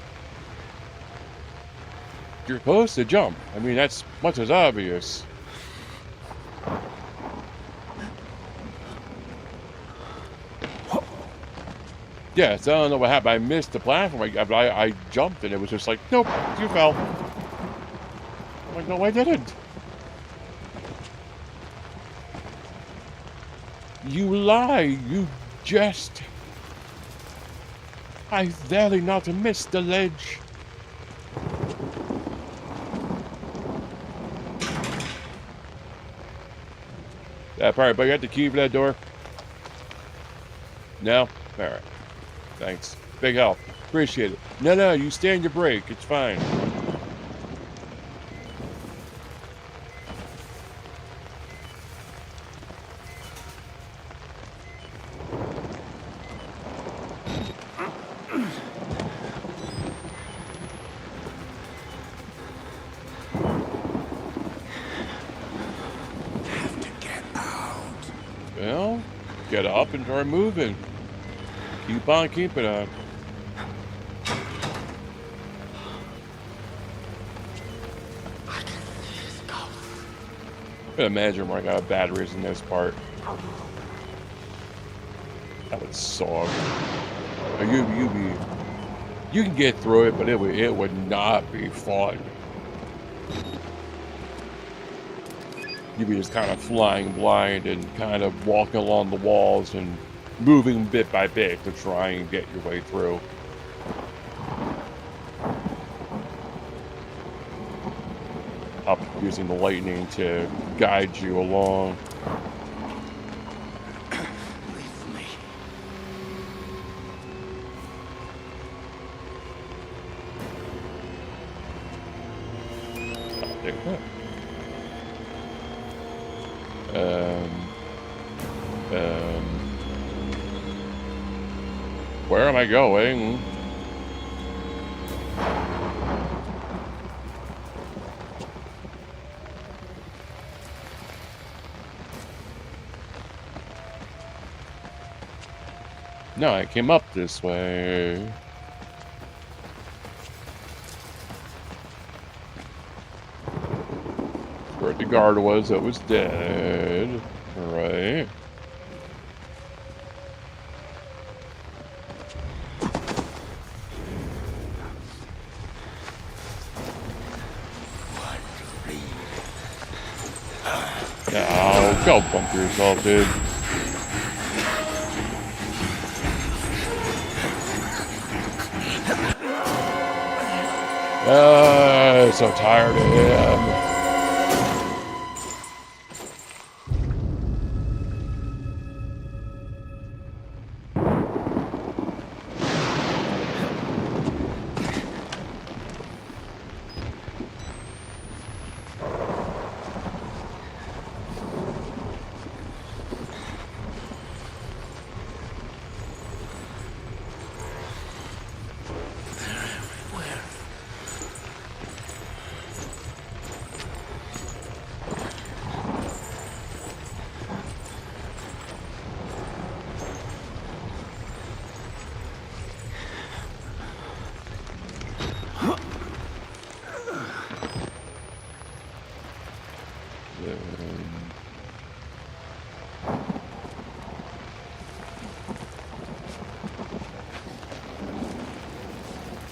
You're supposed to jump. I mean, that's much as obvious. Yeah, so I don't know what happened. I missed the platform. I jumped and it was just like, nope, you fell. I'm like, no, I didn't. You lie. You jest. I barely not missed the ledge. That part, but you got the key for that door? No? Alright. Thanks. Big help. Appreciate it. No, you stand your break. It's fine. get up and start moving. Keep on keeping on. I can imagine running out of batteries in this part. That would suck. You can get through it, but it would not be fun. You'd be just kind of flying blind and kind of walking along the walls and moving bit by bit to try and get your way through. Up using the lightning to guide you along. Leave me. I'll take that. Where am I going? No, I came up this way. Where the guard was that was dead. Alright. Oh, go bump yourself, dude. So tired of him.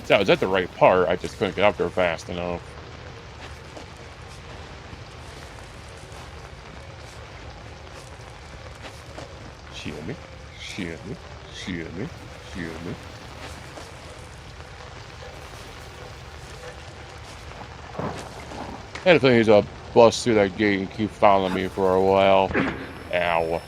So I was at the right part, I just couldn't get up there fast enough. Shield me, shield me, shield me, shield me. And if he's a bust through that gate and keep following me for a while. Ow.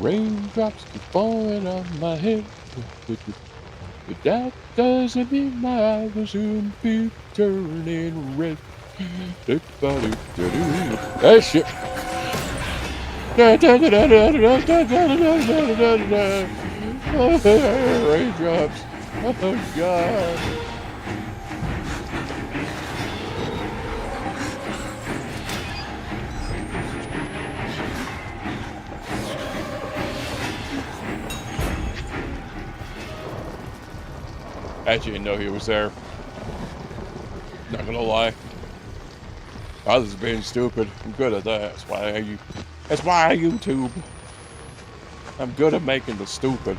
Raindrops keep falling on my head, but that doesn't mean my eyes will soon be turning red. That shit. Raindrops. Oh God. I didn't know he was there. Not gonna lie. I was being stupid. I'm good at that. That's why I YouTube. I'm good at making the stupid.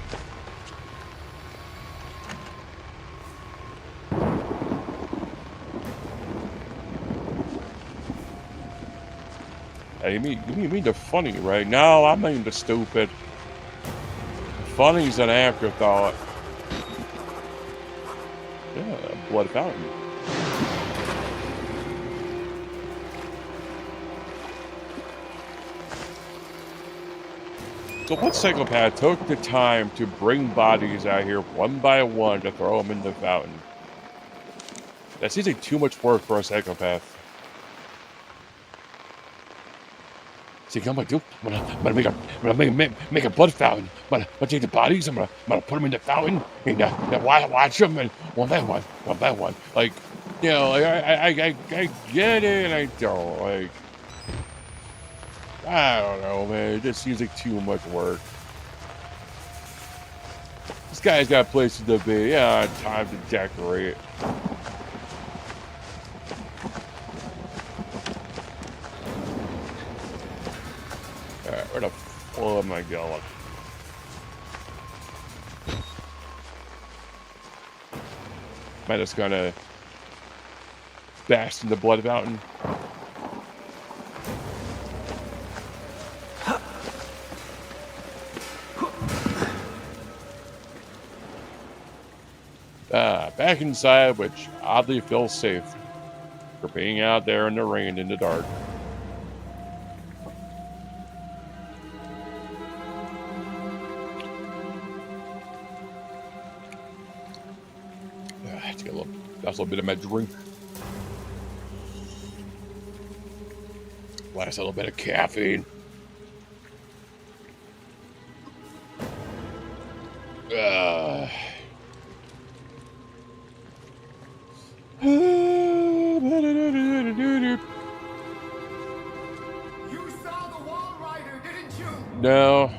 Hey, you mean the funny, right? No, I mean the stupid. Funny's an afterthought. Yeah, blood fountain. So what psychopath took the time to bring bodies out here one by one to throw them in the fountain? That seems like too much work for a psychopath. Take I'm like, dude, I'm gonna make a blood fountain. I'm gonna take the bodies. I'm gonna put them in the fountain and watch them and one by one. Like, you know, like I get it, and I don't like. I don't know, man. It just seems like too much work. This guy's got places to be. Yeah, time to decorate. Alright, where the fuck am I going? Am I just gonna bask in the blood fountain? Back inside, which oddly feels safe for being out there in the rain in the dark. Let's get that's a little bit of my drink. Last little bit of caffeine. You saw the wall rider, didn't you? No.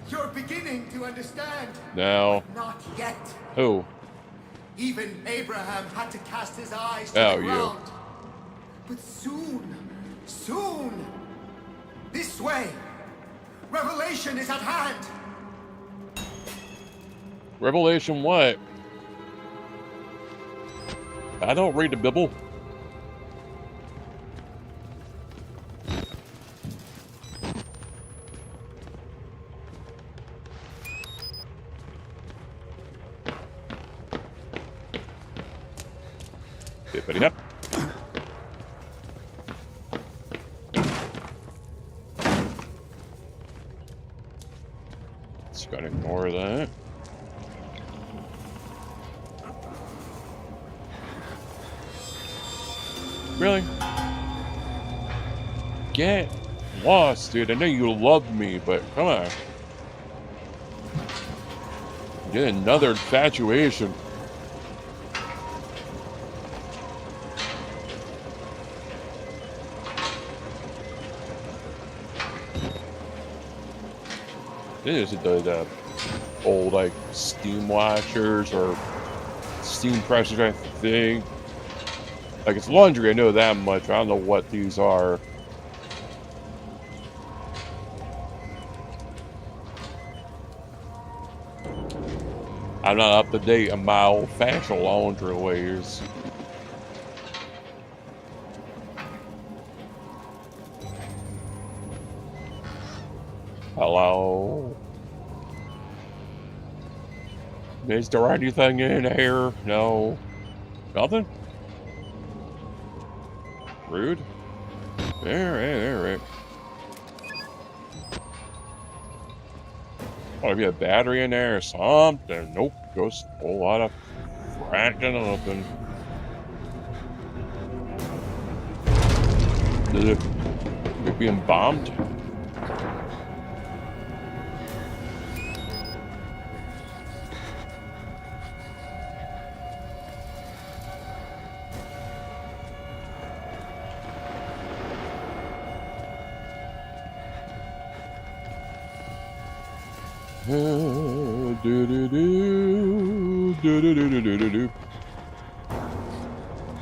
You're beginning to understand. No. Not yet. Who? Even Abraham had to cast his eyes to Oh, the you. ground. But soon, this way, revelation is at hand. Revelation what? I don't read the Bible. Bippity up. Just gotta ignore that. Really? Get lost, dude. I know you love me, but come on. Get another infatuation. This is the old like steam washers or steam pressers, I think. Like it's laundry, I know that much. I don't know what these are. I'm not up to date on my old-fashioned laundry ways. Hello? Is there anything in here? No. Nothing? Rude. Alright. Want to be a battery in there or something? Nope. Just a whole lot of cracking open. We're being bombed?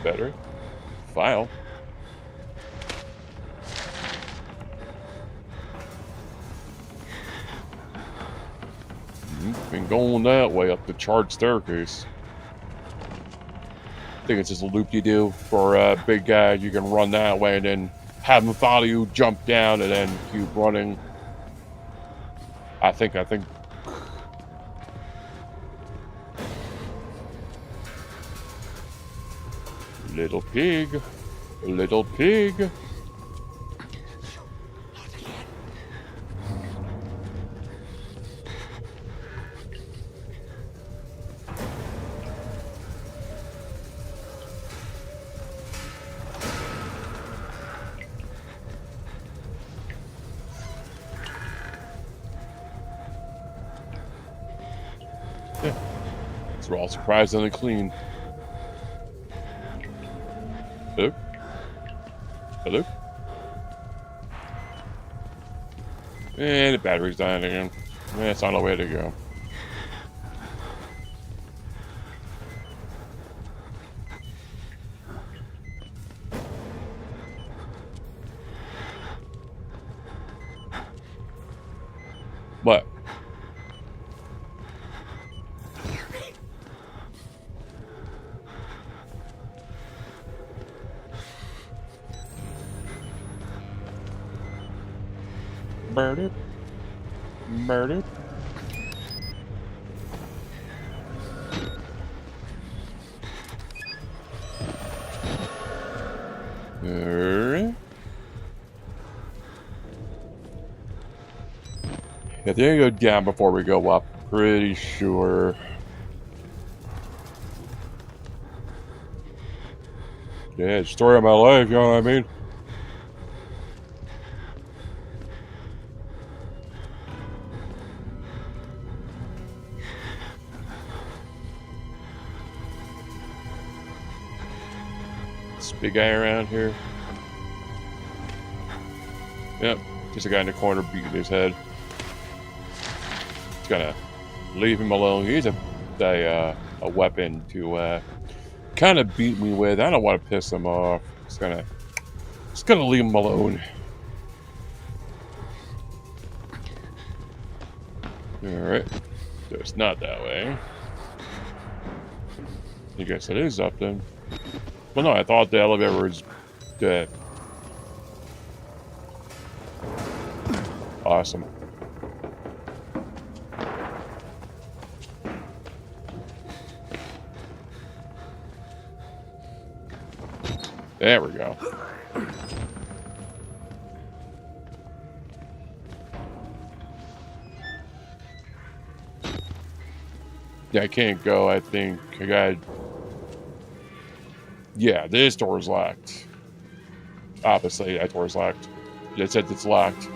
Better. File. Been going that way up the charred staircase. I think it's just a loop-de-doo for a big guy. You can run that way and then have him follow you, jump down, and then keep running. I think. Little pig. Little pig. Yeah. So we're all surprisingly clean. Hello? Hello? And the battery's dying again. It's on the way to go. But murder, murder. Alright. I think I go down before we go up. Pretty sure. Yeah, story of my life, you know what I mean? This big guy around here. Yep, just a guy in the corner beating his head. Just gonna leave him alone. He's a weapon to kind of beat me with. I don't want to piss him off. Just gonna leave him alone. All right, so it's not that way. I guess it is up then. Well, no, I thought the elevator was dead. Awesome. There we go. Yeah, I can't go, I think. I got... Yeah, this door's locked. Obviously, that door's locked. It said it's locked.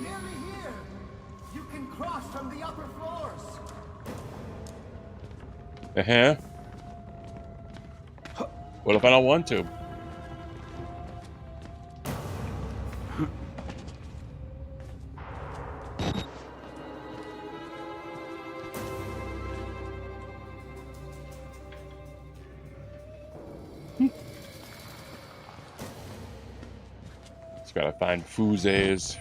Nearly here. You can cross from the upper floors. Uh-huh. What if I don't want to? Just gotta find fuses.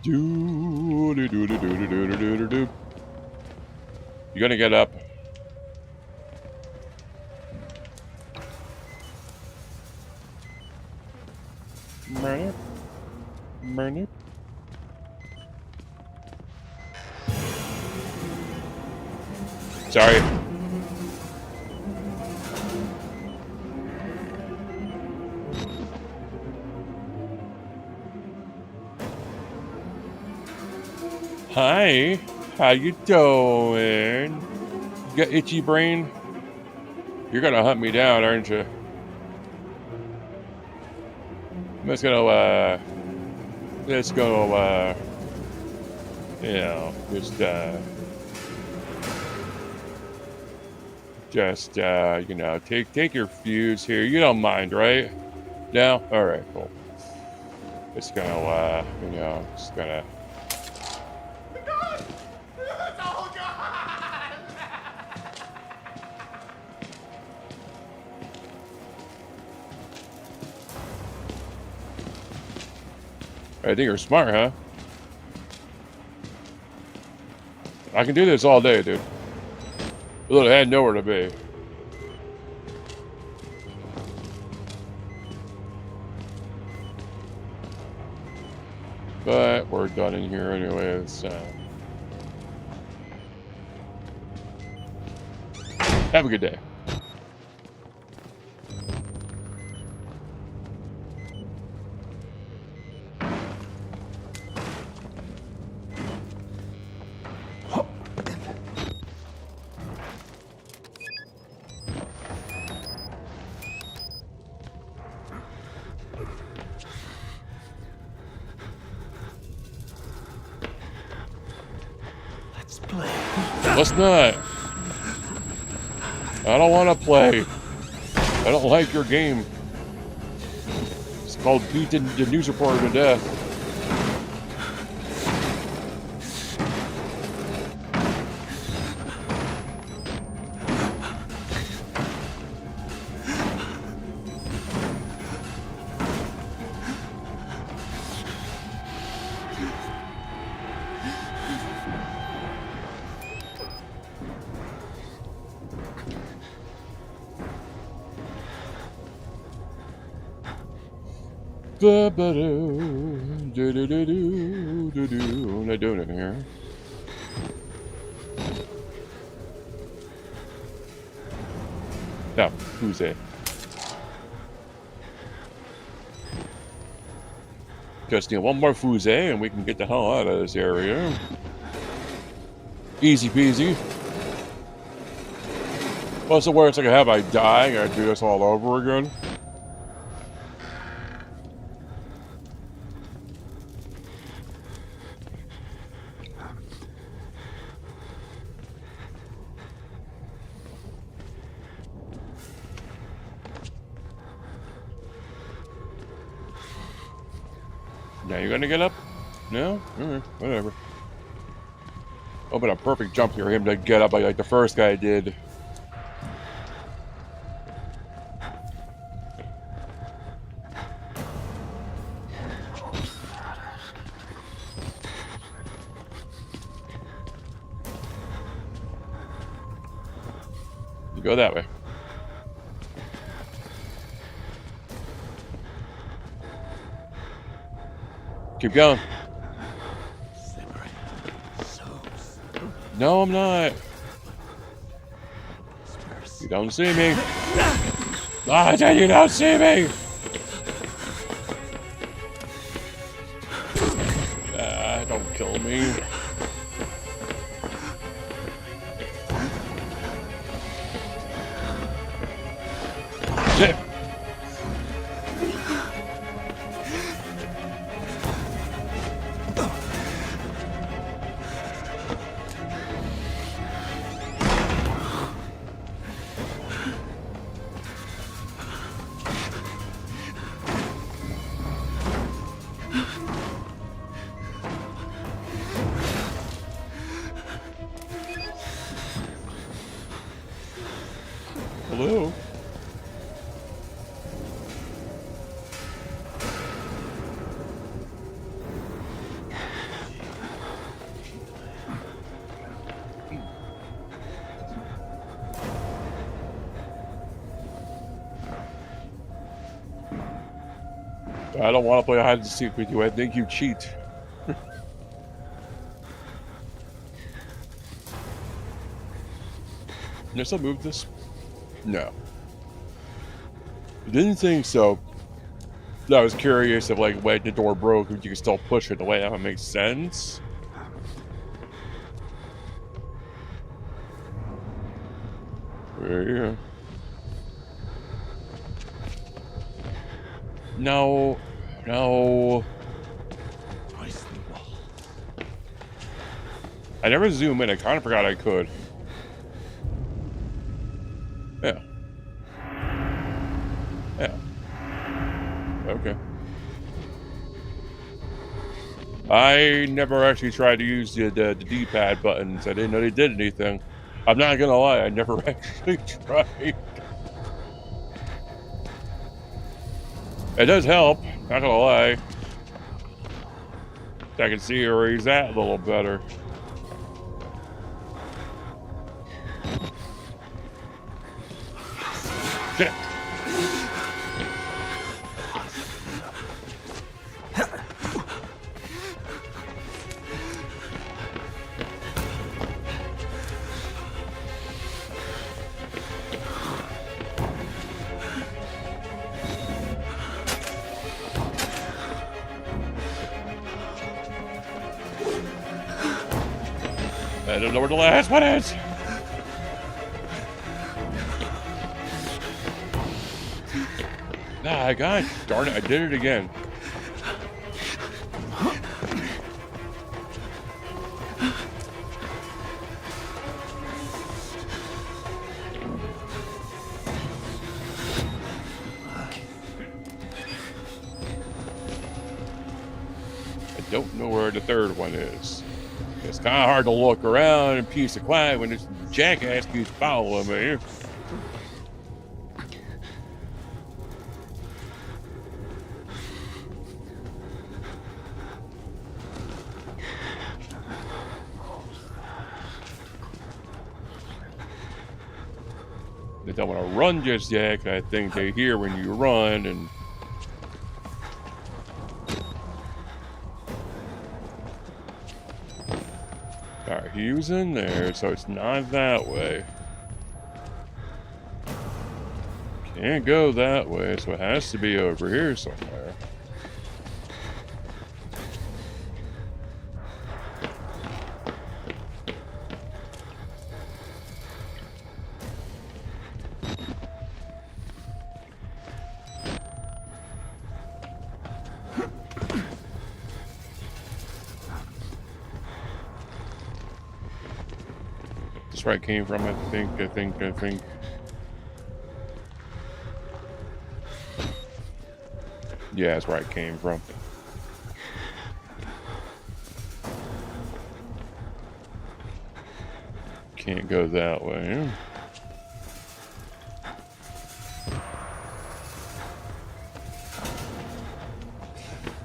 Do. You gonna get up? Murder. Sorry. Hi, how you doing? You got itchy brain? You're gonna hunt me down, aren't you? I'm just gonna, you know, you know, take your fuse here. You don't mind, right? No? Alright, cool. Just gonna, you know, just gonna... I think you're smart, huh? I can do this all day, dude. Look, I had nowhere to be. But we're done in here anyways, so... Have a good day. Let's not. I don't want to play. I don't like your game. It's called beating the news reporter to death. What am I doing in here? No, who's it? Just need one more fuse and we can get the hell out of this area. Easy peasy. What's the worst I can have? I die and I do this all over again. Now you're gonna get up? No? Alright, whatever. Oh, but a perfect jump for him to get up like the first guy did. You go that way. Keep going. No, I'm not. You don't see me. Ah, I said you don't see me. Don't kill me. Shit. Hello? I don't want to play hide and seek with you. I think you cheat. Can I still move this? No. I didn't think so. I was curious if, like, when the door broke, if you could still push it the way that makes sense. There you go. No. No. I never zoom in. I kind of forgot I could. Yeah. Yeah. Okay. I never actually tried to use the D-pad buttons. I didn't know they did anything. I'm not gonna lie, I never actually tried. It does help, not gonna lie. I can see where he's at a little better. Shit. I don't know where the last one is. Ah, God darn it, I did it again. don't know where the third one is. It's kind of hard to look around in peace and quiet when this jackass keeps following me. They don't want to run just yet, 'cause I think they hear when you run, and alright, he was in there, so it's not that way. Can't go that way, so it has to be over here somewhere. That's where it came from, I think. Yeah, that's where it came from. Can't go that way.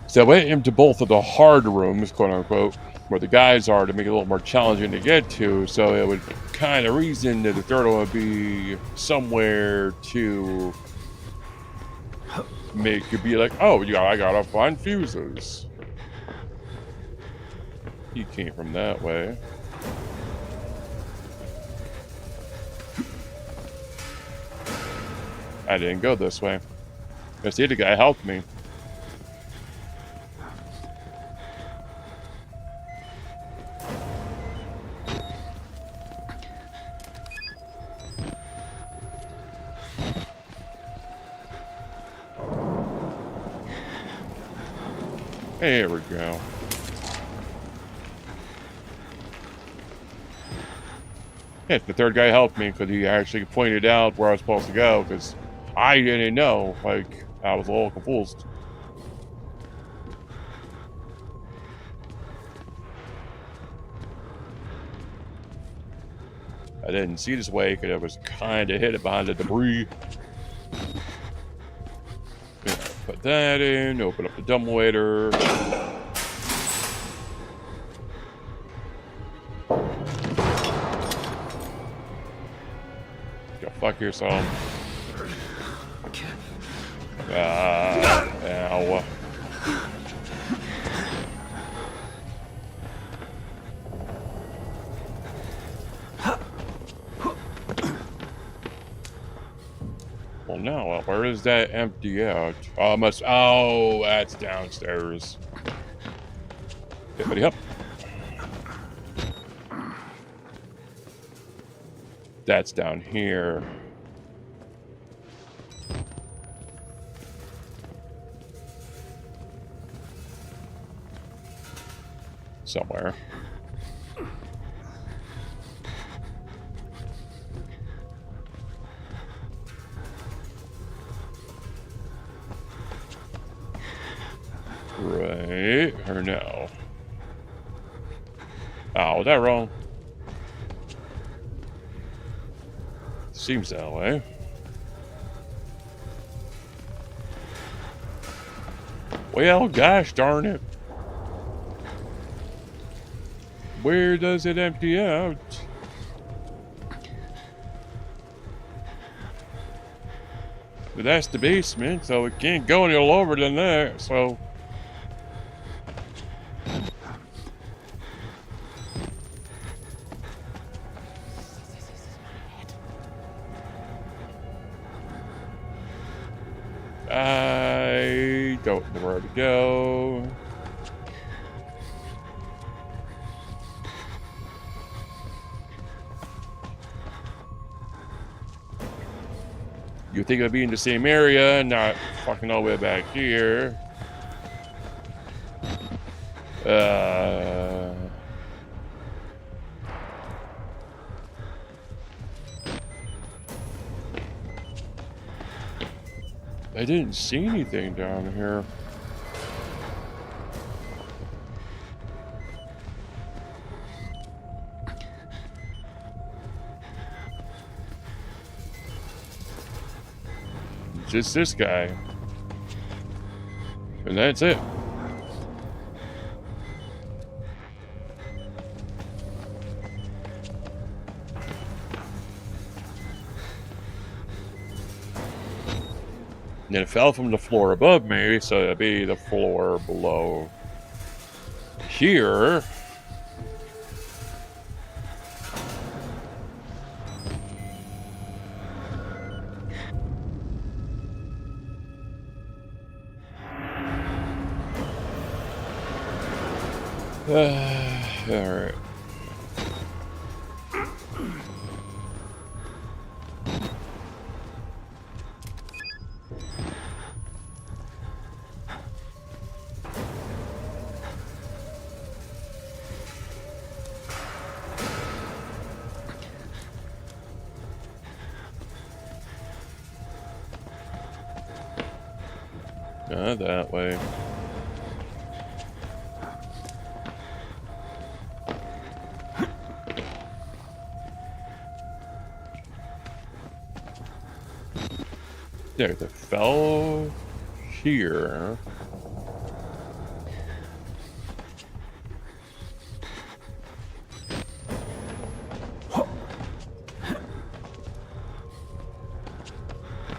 So I went into both of the hard rooms, quote unquote, where the guys are, to make it a little more challenging to get to. So it would kind of reason that the third one would be somewhere to make you be like, oh, yeah, I gotta find fuses. He came from that way. I didn't go this way. I see the guy helped me. There we go. Yeah, the third guy helped me because he actually pointed out where I was supposed to go, because I didn't know. Like, I was a little confused. I didn't see this way because I was kind of hidden behind the debris. Yeah, put that in, open up the dumbwaiter. Go fuck yourself. Ow. Well, now, where is that empty out? Oh, that's downstairs. Hippity hop. That's down here. Somewhere. Right, or no? Oh, was that wrong? Seems that way. Well, gosh darn it. Where does it empty out? But that's the basement, so it can't go any lower than that, so... I don't know where to go. You think it'd be in the same area, not fucking all the way back here. I didn't see anything down here. just this guy. And that's it. And it fell from the floor above me, so it'd be the floor below here. Alright. Not that way. There, the fell here.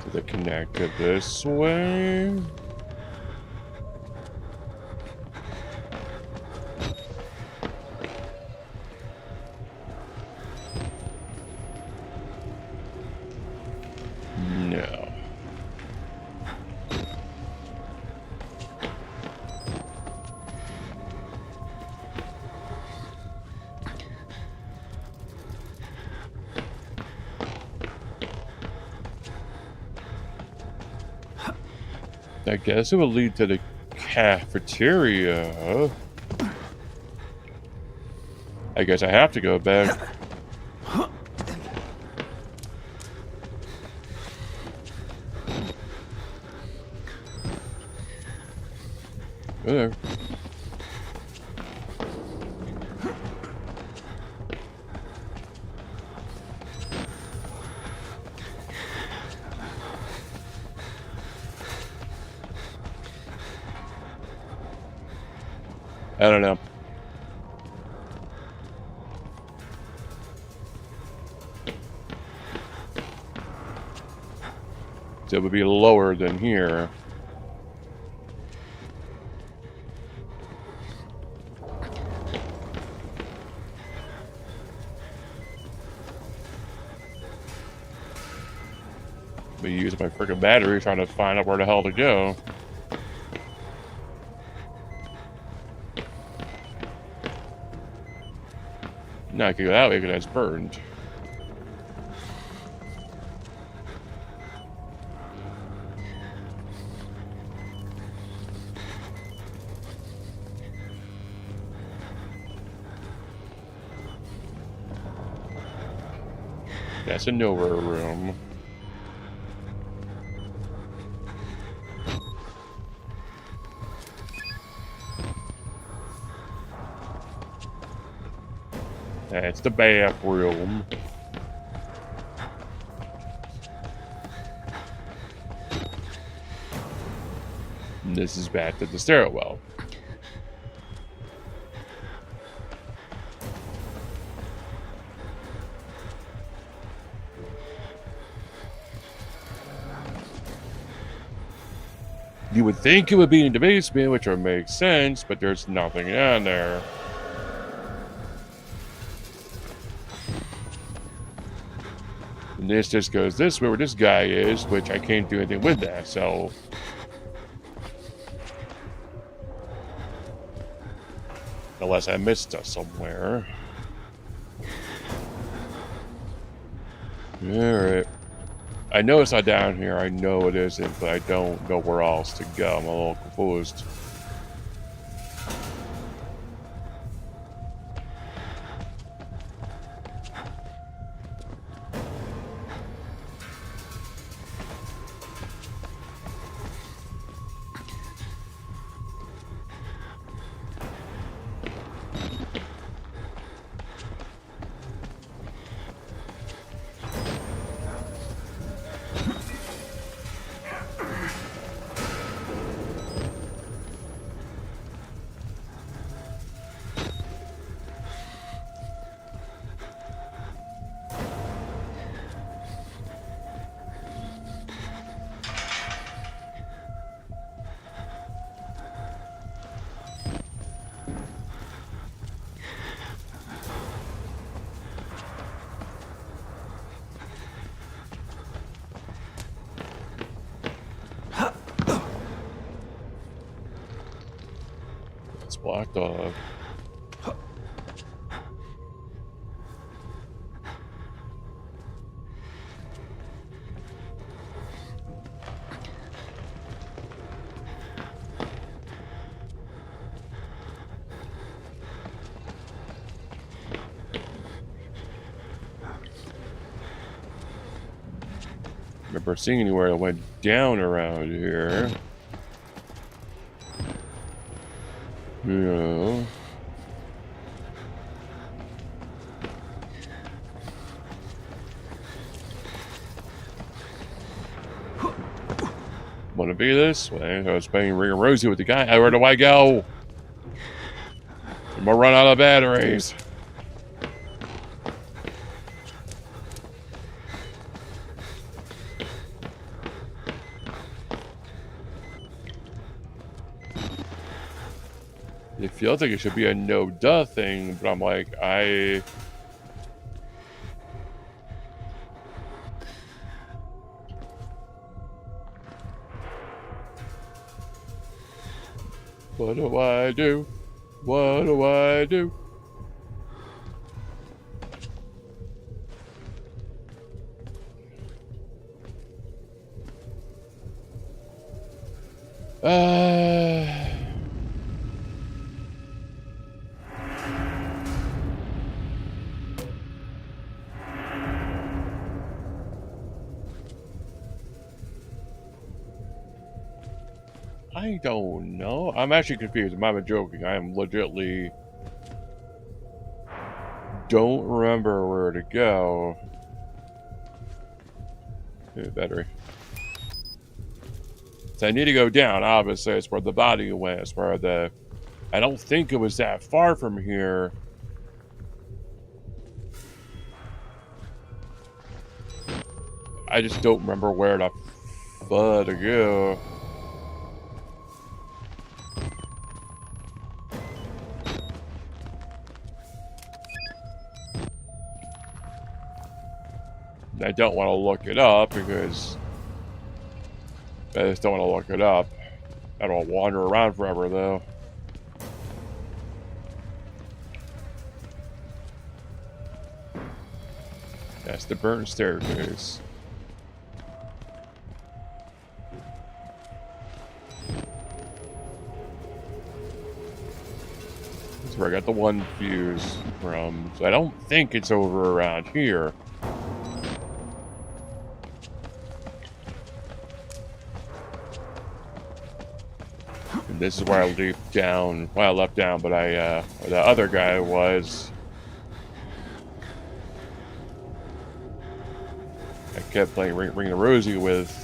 Does it connect to this way? No. I guess it would lead to the cafeteria. I guess I have to go back. There. I don't know. So it would be lower than here. Be using my freaking battery trying to find out where the hell to go. No, I could go that way because that's burned. That's a nowhere room. That's the bathroom. And this is back to the stairwell. You would think it would be in the basement, which would make sense, but there's nothing down there. And this just goes this way where this guy is, which I can't do anything with that, so... Unless I missed us somewhere. Alright. I know it's not down here, I know it isn't, but I don't know where else to go. I'm a little confused. Black dog. Remember seeing anywhere that went down around here. Yeah. Want to be this way? I was playing Ring of Rosie with the guy. Where do I go? I'm gonna run out of batteries. It feels like it should be a no-duh thing, but I'm like, what do I do? What do I do? I don't know. I'm actually confused. I'm not even joking. I am legitimately don't remember where to go. Battery. So I need to go down. Obviously, it's where the body went. It's where the. I don't think it was that far from here. I just don't remember where the fuck to go. I don't want to look it up because I just don't want to look it up. I don't wander around forever though. That's the burnt staircase. That's where I got the one fuse from. So I don't think it's over around here. This is where I leaped down. Well, I left down, but the other guy was. I kept playing Ring of Rosie with.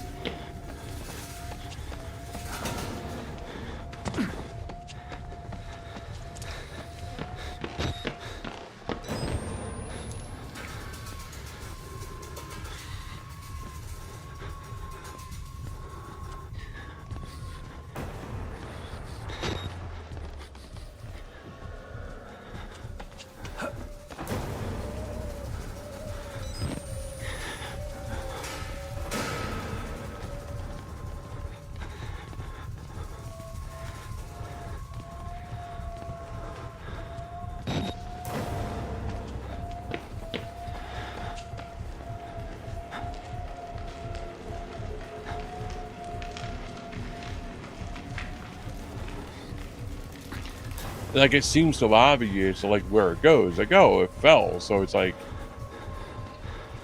Like, it seems so obvious, like, where it goes. Like, oh, it fell, so it's like...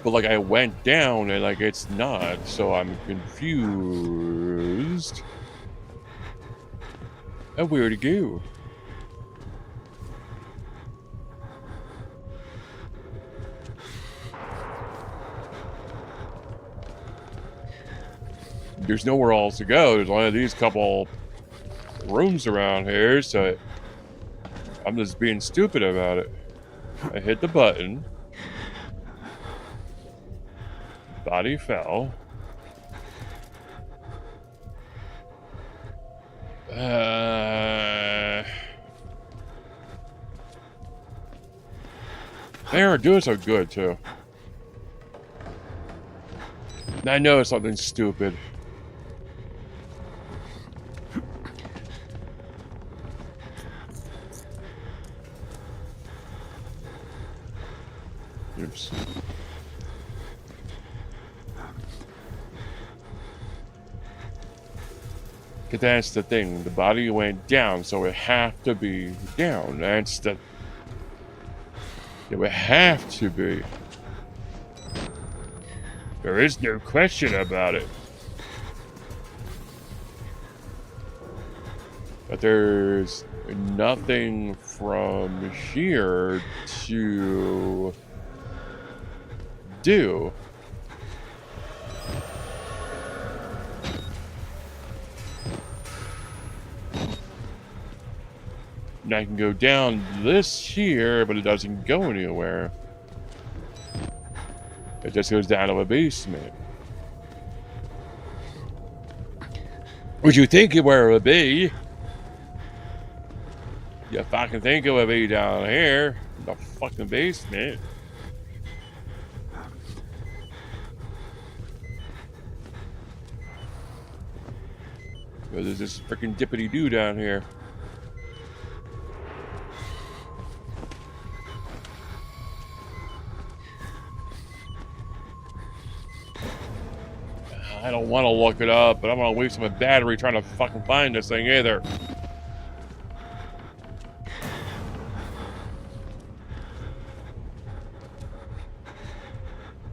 But, like, I went down, and, like, it's not, so I'm confused. And where to go? There's nowhere else to go. There's only these couple rooms around here, so... I'm just being stupid about it. I hit the button. Body fell. They are doing so good, too. I know it's something stupid. 'Cause that's the thing. The body went down, so it have to be down. That's the... It would have to be. There is no question about it. But there's nothing from here to do. And I can go down this here, but it doesn't go anywhere. It just goes down to a basement. Would you think where it would be? You fucking think it would be down here, in the fucking basement. But there's this freaking dippity doo down here. I don't want to look it up, but I'm gonna waste my battery trying to fucking find this thing either.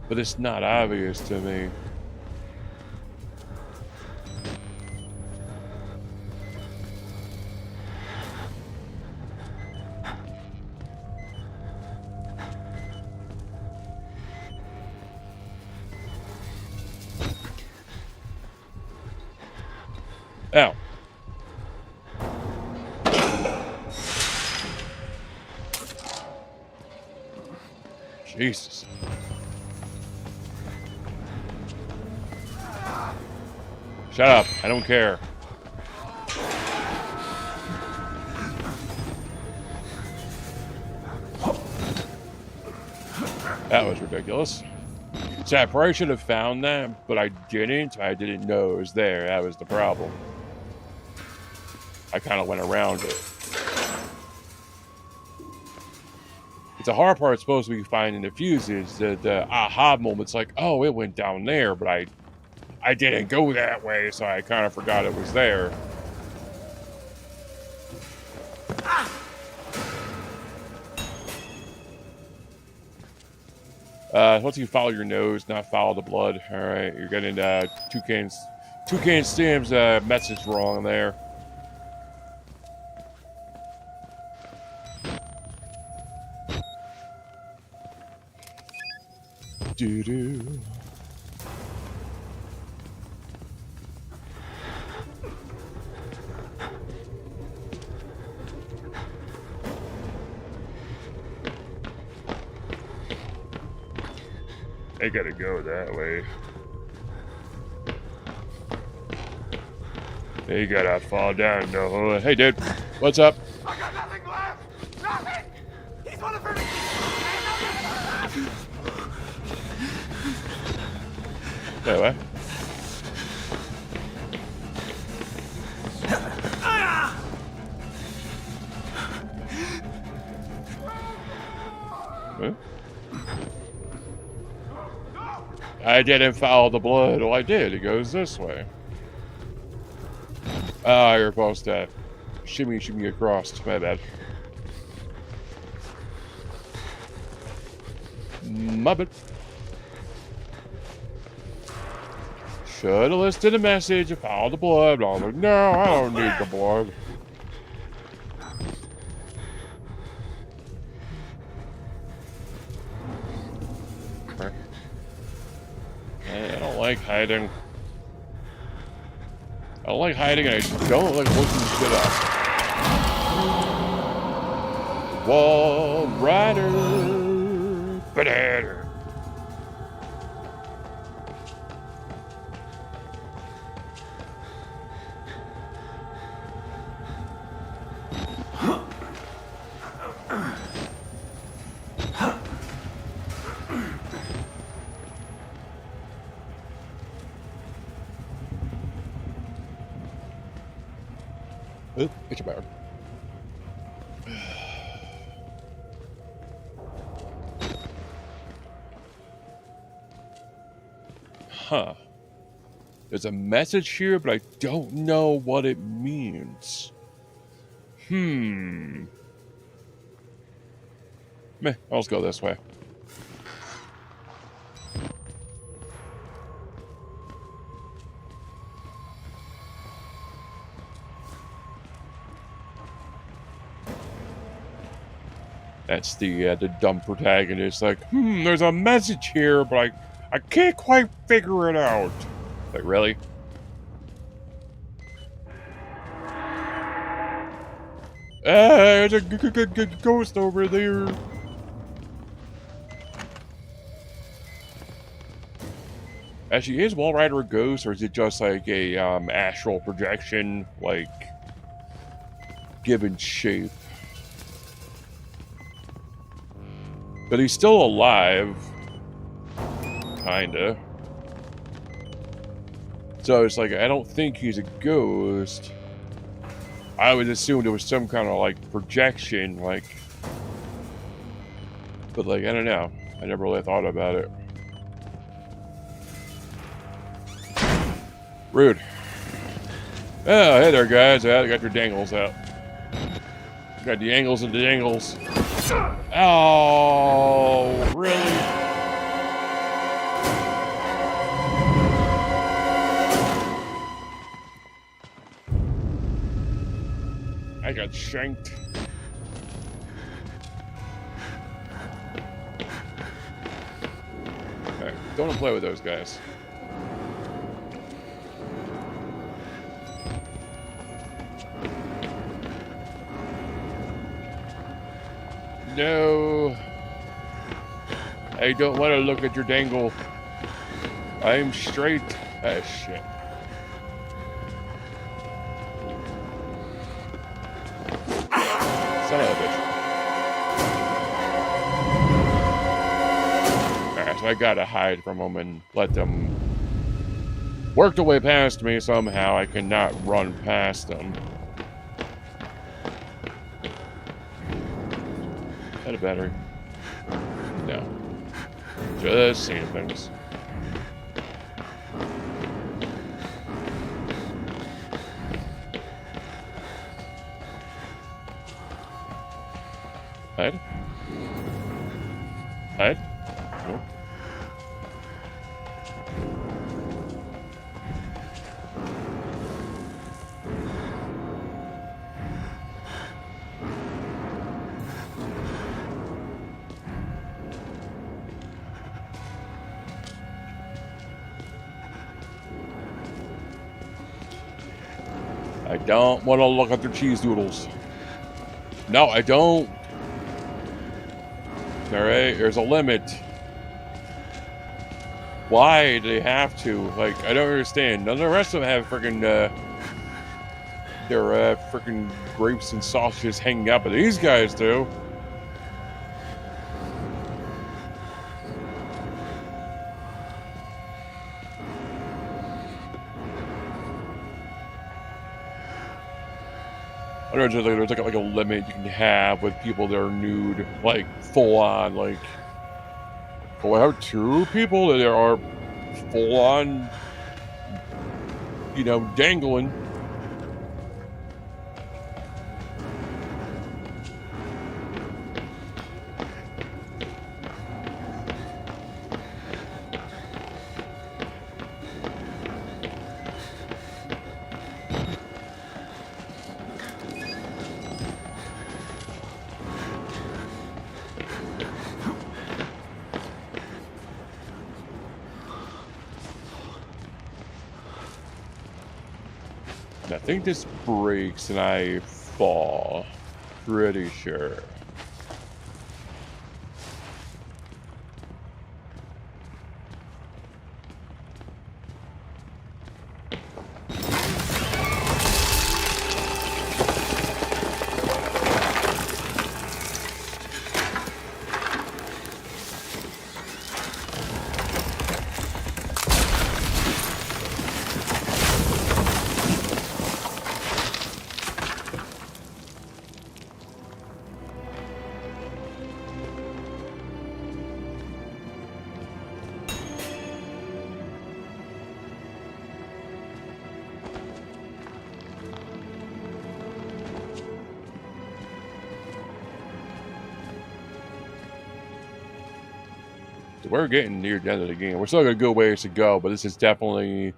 But it's not obvious to me. Ow. Jesus. Shut up. I don't care. That was ridiculous. See, I probably should have found that, but I didn't. I didn't know it was there. That was the problem. I kind of went around it. It's a hard part supposed to be finding the fuses. The aha moment's like, oh, it went down there, but I didn't go that way, so I kind of forgot it was there. Once you follow your nose, not follow the blood. All right, you're getting Toucan Sam's message wrong there. Doo-doo. They gotta go that way. They gotta fall down the hole. Hey, dude. What's up? I got nothing left! Nothing! He's one of her... Wait, what? Huh? I didn't follow the blood. Well, I did. It goes this way. Ah, you're supposed to shimmy across. My bad. My bad. Should have listed a message and followed the blood. I'm like, no, I don't need the blood. I don't like hiding. I don't like hiding, and I don't like looking shit up. Wall Rider. Banana. It's a bear. Huh. There's a message here, but I don't know what it means. Meh, I'll just go this way. That's the dumb protagonist. Like, there's a message here, but I can't quite figure it out. Like, really? There's a ghost over there. Actually, is Wall Rider a ghost, or is it just like a astral projection, like given shape? But he's still alive, kinda. So it's like I don't think he's a ghost. I would assume there was some kind of like projection, like. But like I don't know. I never really thought about it. Rude. Oh, hey there, guys. I got your dangles out. Got the angles and the dangles. Oh, really? I got shanked. Alright, don't play with those guys. No. I don't want to look at your dangle. I'm straight. Ah, shit. Son of a bitch. Alright, so I gotta hide for a moment and let them work their way past me somehow. I cannot run past them. Is that a battery? No. Just seeing things. Hide? Hide? Nope. I don't want to look at their cheese doodles. No, I don't. Alright, there's a limit. Why do they have to? Like, I don't understand. None of the rest of them have freaking, their, freaking grapes and sausages hanging out, but these guys do. I don't know, there's like a limit you can have with people that are nude, like full on, like. Well, I have two people that are full on, you know, dangling. I think this breaks and I fall. Pretty sure. we're getting near the end of the game. We're still got a good ways to go, but this is definitely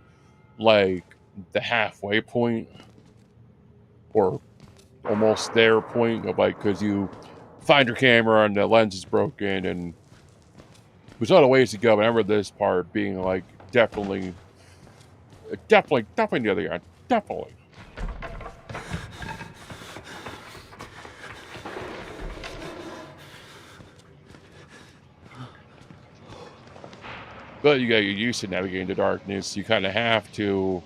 like the halfway point, or almost there point of like, because you find your camera and the lens is broken, and there's a lot of ways to go. But I remember this part being like definitely the other end, definitely. But you got to get used to navigating the darkness. You kind of have to,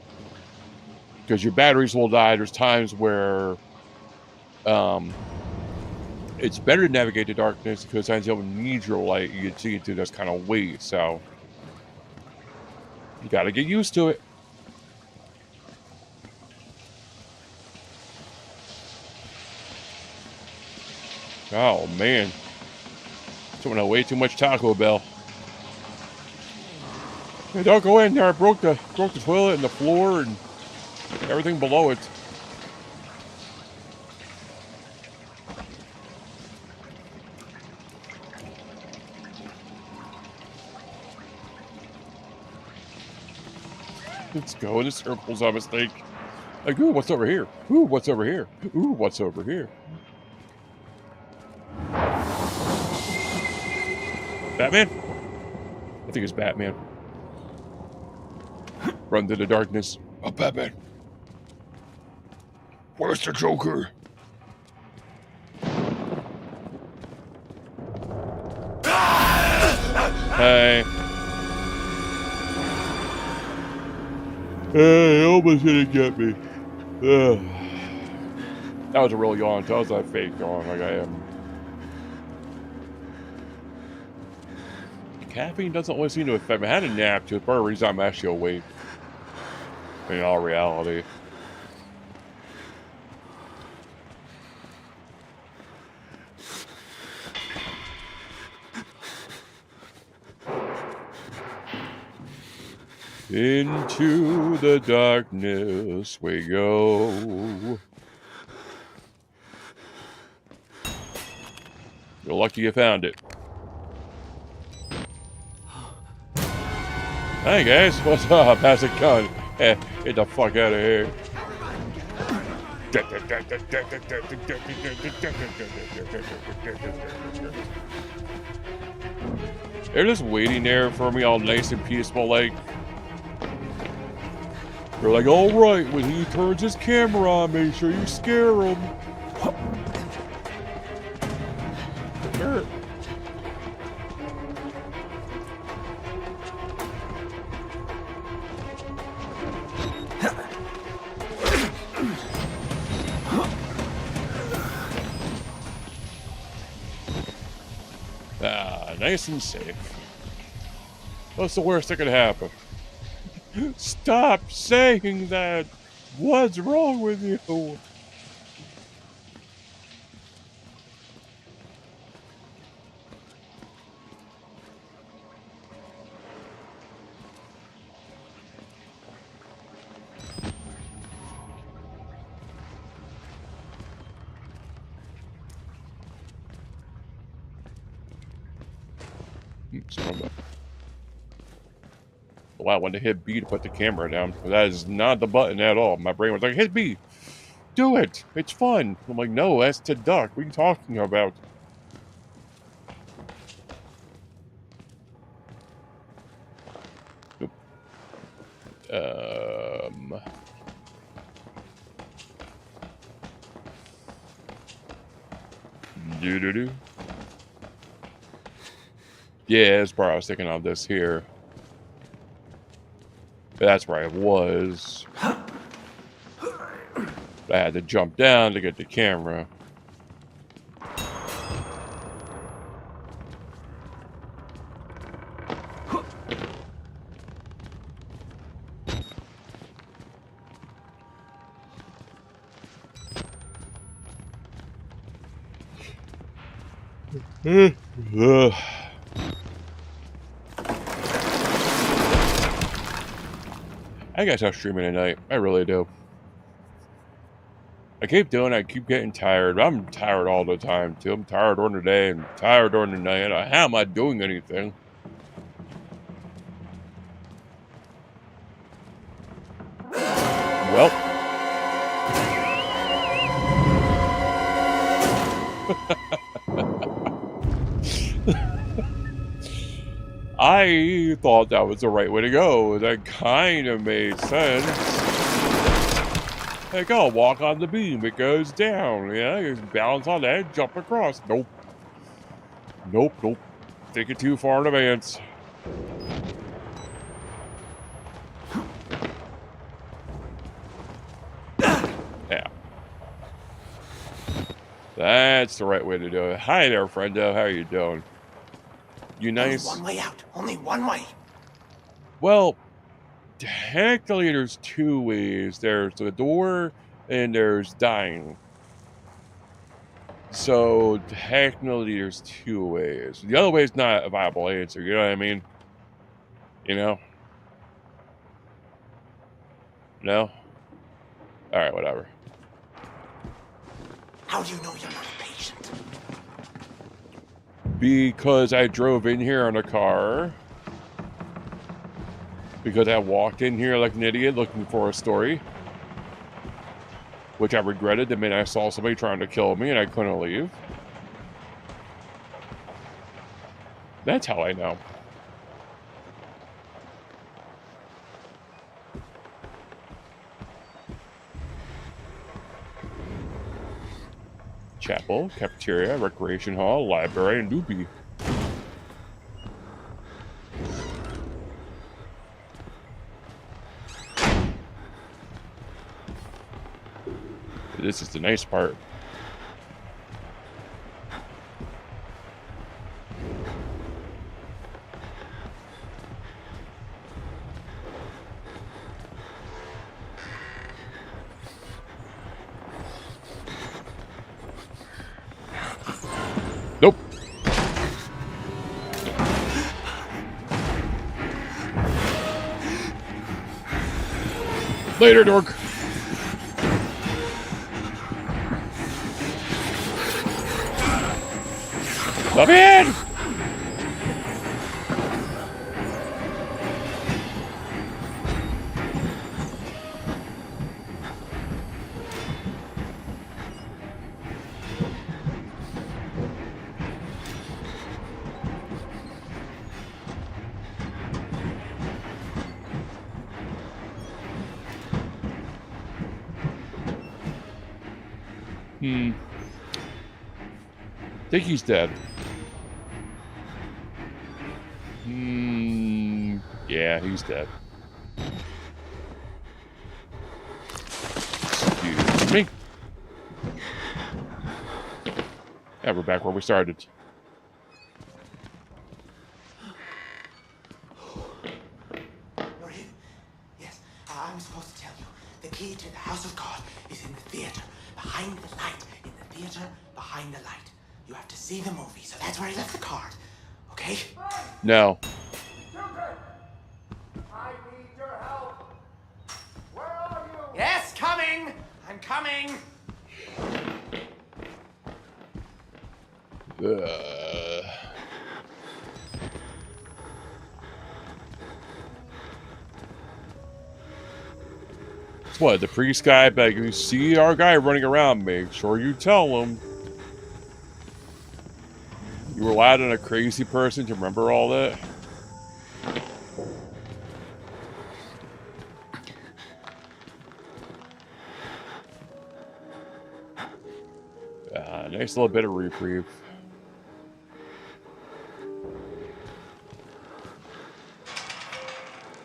because your batteries will die. There's times where it's better to navigate the darkness because sometimes you don't need your light. You can see into this kind of weight. So you got to get used to it. Oh, man. Someone had way too much Taco Bell. Hey, don't go in there. I broke the toilet and the floor and everything below it. Let's go in the circles, I mistake. Like, ooh, what's over here? Ooh, what's over here? Ooh, what's over here? Batman? I think it's Batman. Run to the darkness. Oh, Batman. Where's the Joker? Hey. Hey, almost didn't get me. That was a real yawn. That was a fake yawn, like I am. Caffeine doesn't always seem to affect me. I had a nap, too. Part of the reason I'm actually awake. In all reality. Into the darkness we go. You're lucky you found it. Hey guys, what's up? How's it going? Get the fuck out of here. They're just waiting there for me all nice and peaceful, like. They're like, alright, when he turns his camera on, make sure you scare him. Nice and safe. What's the worst that could happen? Stop saying that! What's wrong with you? Well, I wanted to hit B to put the camera down. But that is not the button at all. My brain was like, hit B. Do it. It's fun. I'm like, no, that's to duck. What are you talking about? Oop. Do. Yeah, that's where I was thinking of this here. That's where I was. I had to jump down to get the camera. I gotta stop streaming tonight. I really do. I keep doing it. I keep getting tired. I'm tired all the time, too. I'm tired during the day and tired during the night. How am I doing anything? Well. I thought that was the right way to go. That kind of made sense. Like, oh, walk on the beam. It goes down. Yeah, you just balance on that, jump across. Nope. Nope, nope. Think it too far in advance. Yeah. That's the right way to do it. Hi there, friendo. How are you doing? You nice? Only one way out. Only one way. Well, technically there's two ways. There's the door and there's dying. So technically there's two ways. The other way is not a viable answer, you know what I mean? You know? No? Alright, whatever. How do you know you're not a patient? Because I drove in here in a car. Because I walked in here like an idiot looking for a story. Which I regretted the minute I saw somebody trying to kill me and I couldn't leave. That's how I know. Chapel, cafeteria, recreation hall, library, and doobie. This is the nice part. Nope. Later, dork. Come in! I think he's dead. Yeah, he's dead. Excuse me. Yeah, we're back where we started. You're in. Yes, I'm supposed to tell you. The key to the house of God is in the theater, behind the light. In the theater, behind the light. You have to see the movie, so that's where I left the card. Okay? No. I need your help. Where are you? Yes, coming. I'm coming. What, the priest guy? But you see our guy running around, make sure you tell him. You relied on a crazy person to remember all that? Nice little bit of reprieve.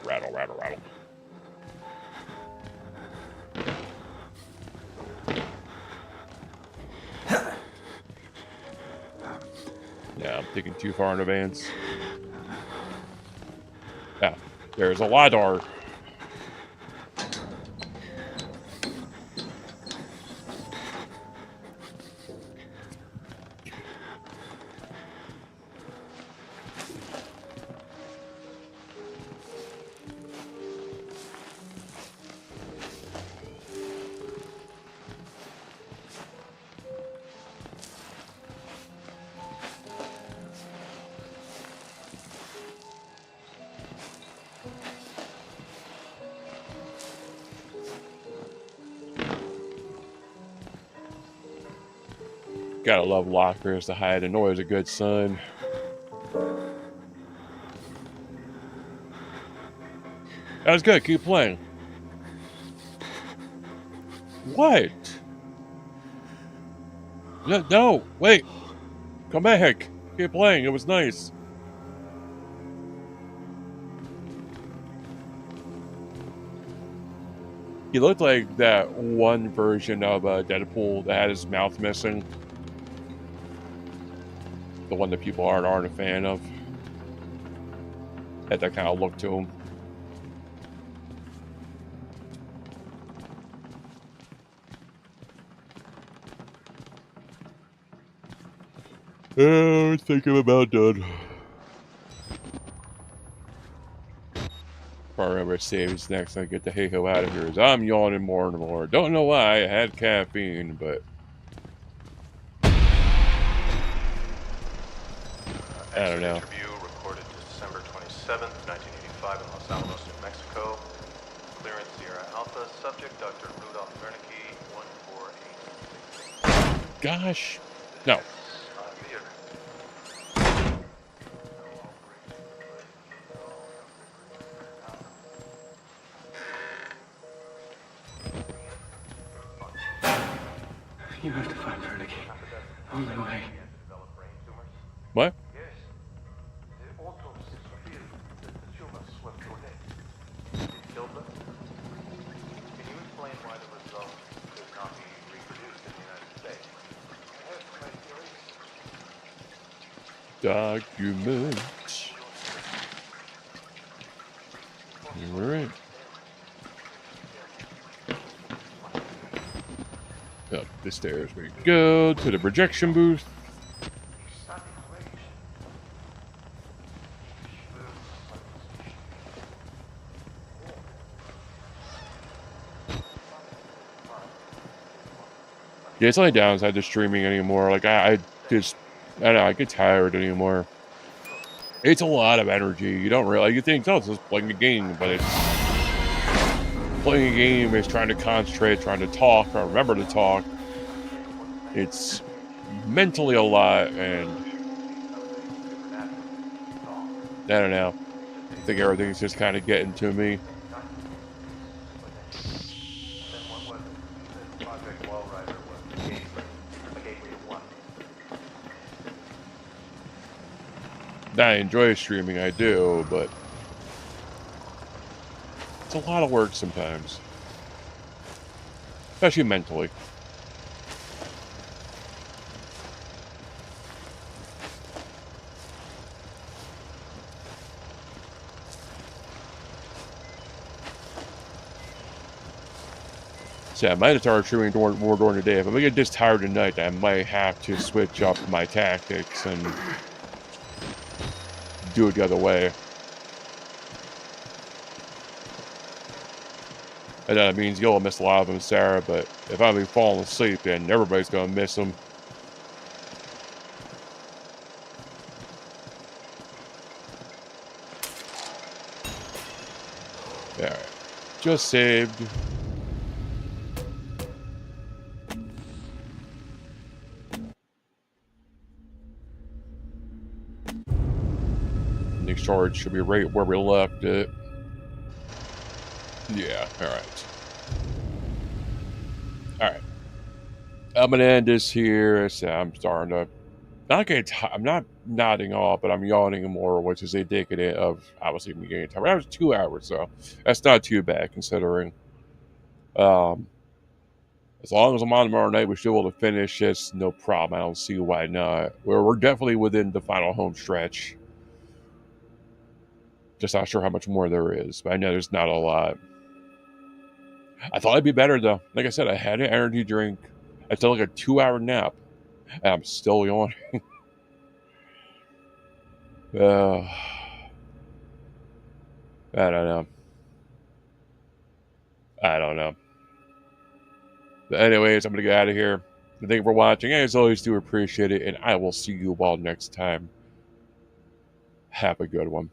Rattle, rattle, rattle. Yeah, I'm thinking too far in advance. Yeah, there's a LiDAR. Gotta love lockers to hide and always a good son. That was good. Keep playing. What? No, wait. Come back. Keep playing. It was nice. He looked like that one version of Deadpool that had his mouth missing. The one that people aren't a fan of. Had that kind of look to him. I think I'm about done. If I remember saves next, I get the hey-ho out of here. As I'm yawning more and more. Don't know why. I had caffeine, but I don't know. Interview recorded December 27th, 1985 in Los Alamos, New Mexico. Clearance Sierra Alpha. Subject Dr. Rudolph Wernicke, 148. Gosh. No. You have to find Wernicke. Only way. What? Yes. The autopsy revealed that the tumor swept your head. It killed them? Can you explain why the result could not be reproduced in the United States? I have my theories. Documents. Alright. Up the stairs we go to the projection booth. Yeah, it's only downside to streaming anymore. Like I don't know, I get tired anymore. It's a lot of energy. You don't really, you think, oh, it's just playing a game, but it's playing a game is trying to concentrate, trying to talk, or remember to talk. It's mentally a lot, and I don't know. I think everything's just kind of getting to me. I enjoy streaming, I do, but it's a lot of work sometimes. Especially mentally. So I might have started streaming more during the day. If I get this tired tonight, I might have to switch up my tactics and do it the other way. And that means you'll miss a lot of them, Sarah, but if I've been falling asleep, then everybody's going to miss them. Alright. Just saved. The storage should be right where we left it. Yeah, alright. Alright. I'm gonna end this here. So I'm starting to I'm not nodding off, but I'm yawning more, which is indicative of obviously me getting tired. That was 2 hours, so that's not too bad considering. As long as I'm on tomorrow night, we should be able to finish this, no problem. I don't see why not. We're definitely within the final home stretch. Just not sure how much more there is, but I know there's not a lot. I thought it'd be better though. Like I said, I had an energy drink. I took like a 2-hour nap, and I'm still yawning. I don't know. But anyways, I'm gonna get out of here. Thank you for watching. As always, do appreciate it, and I will see you all next time. Have a good one.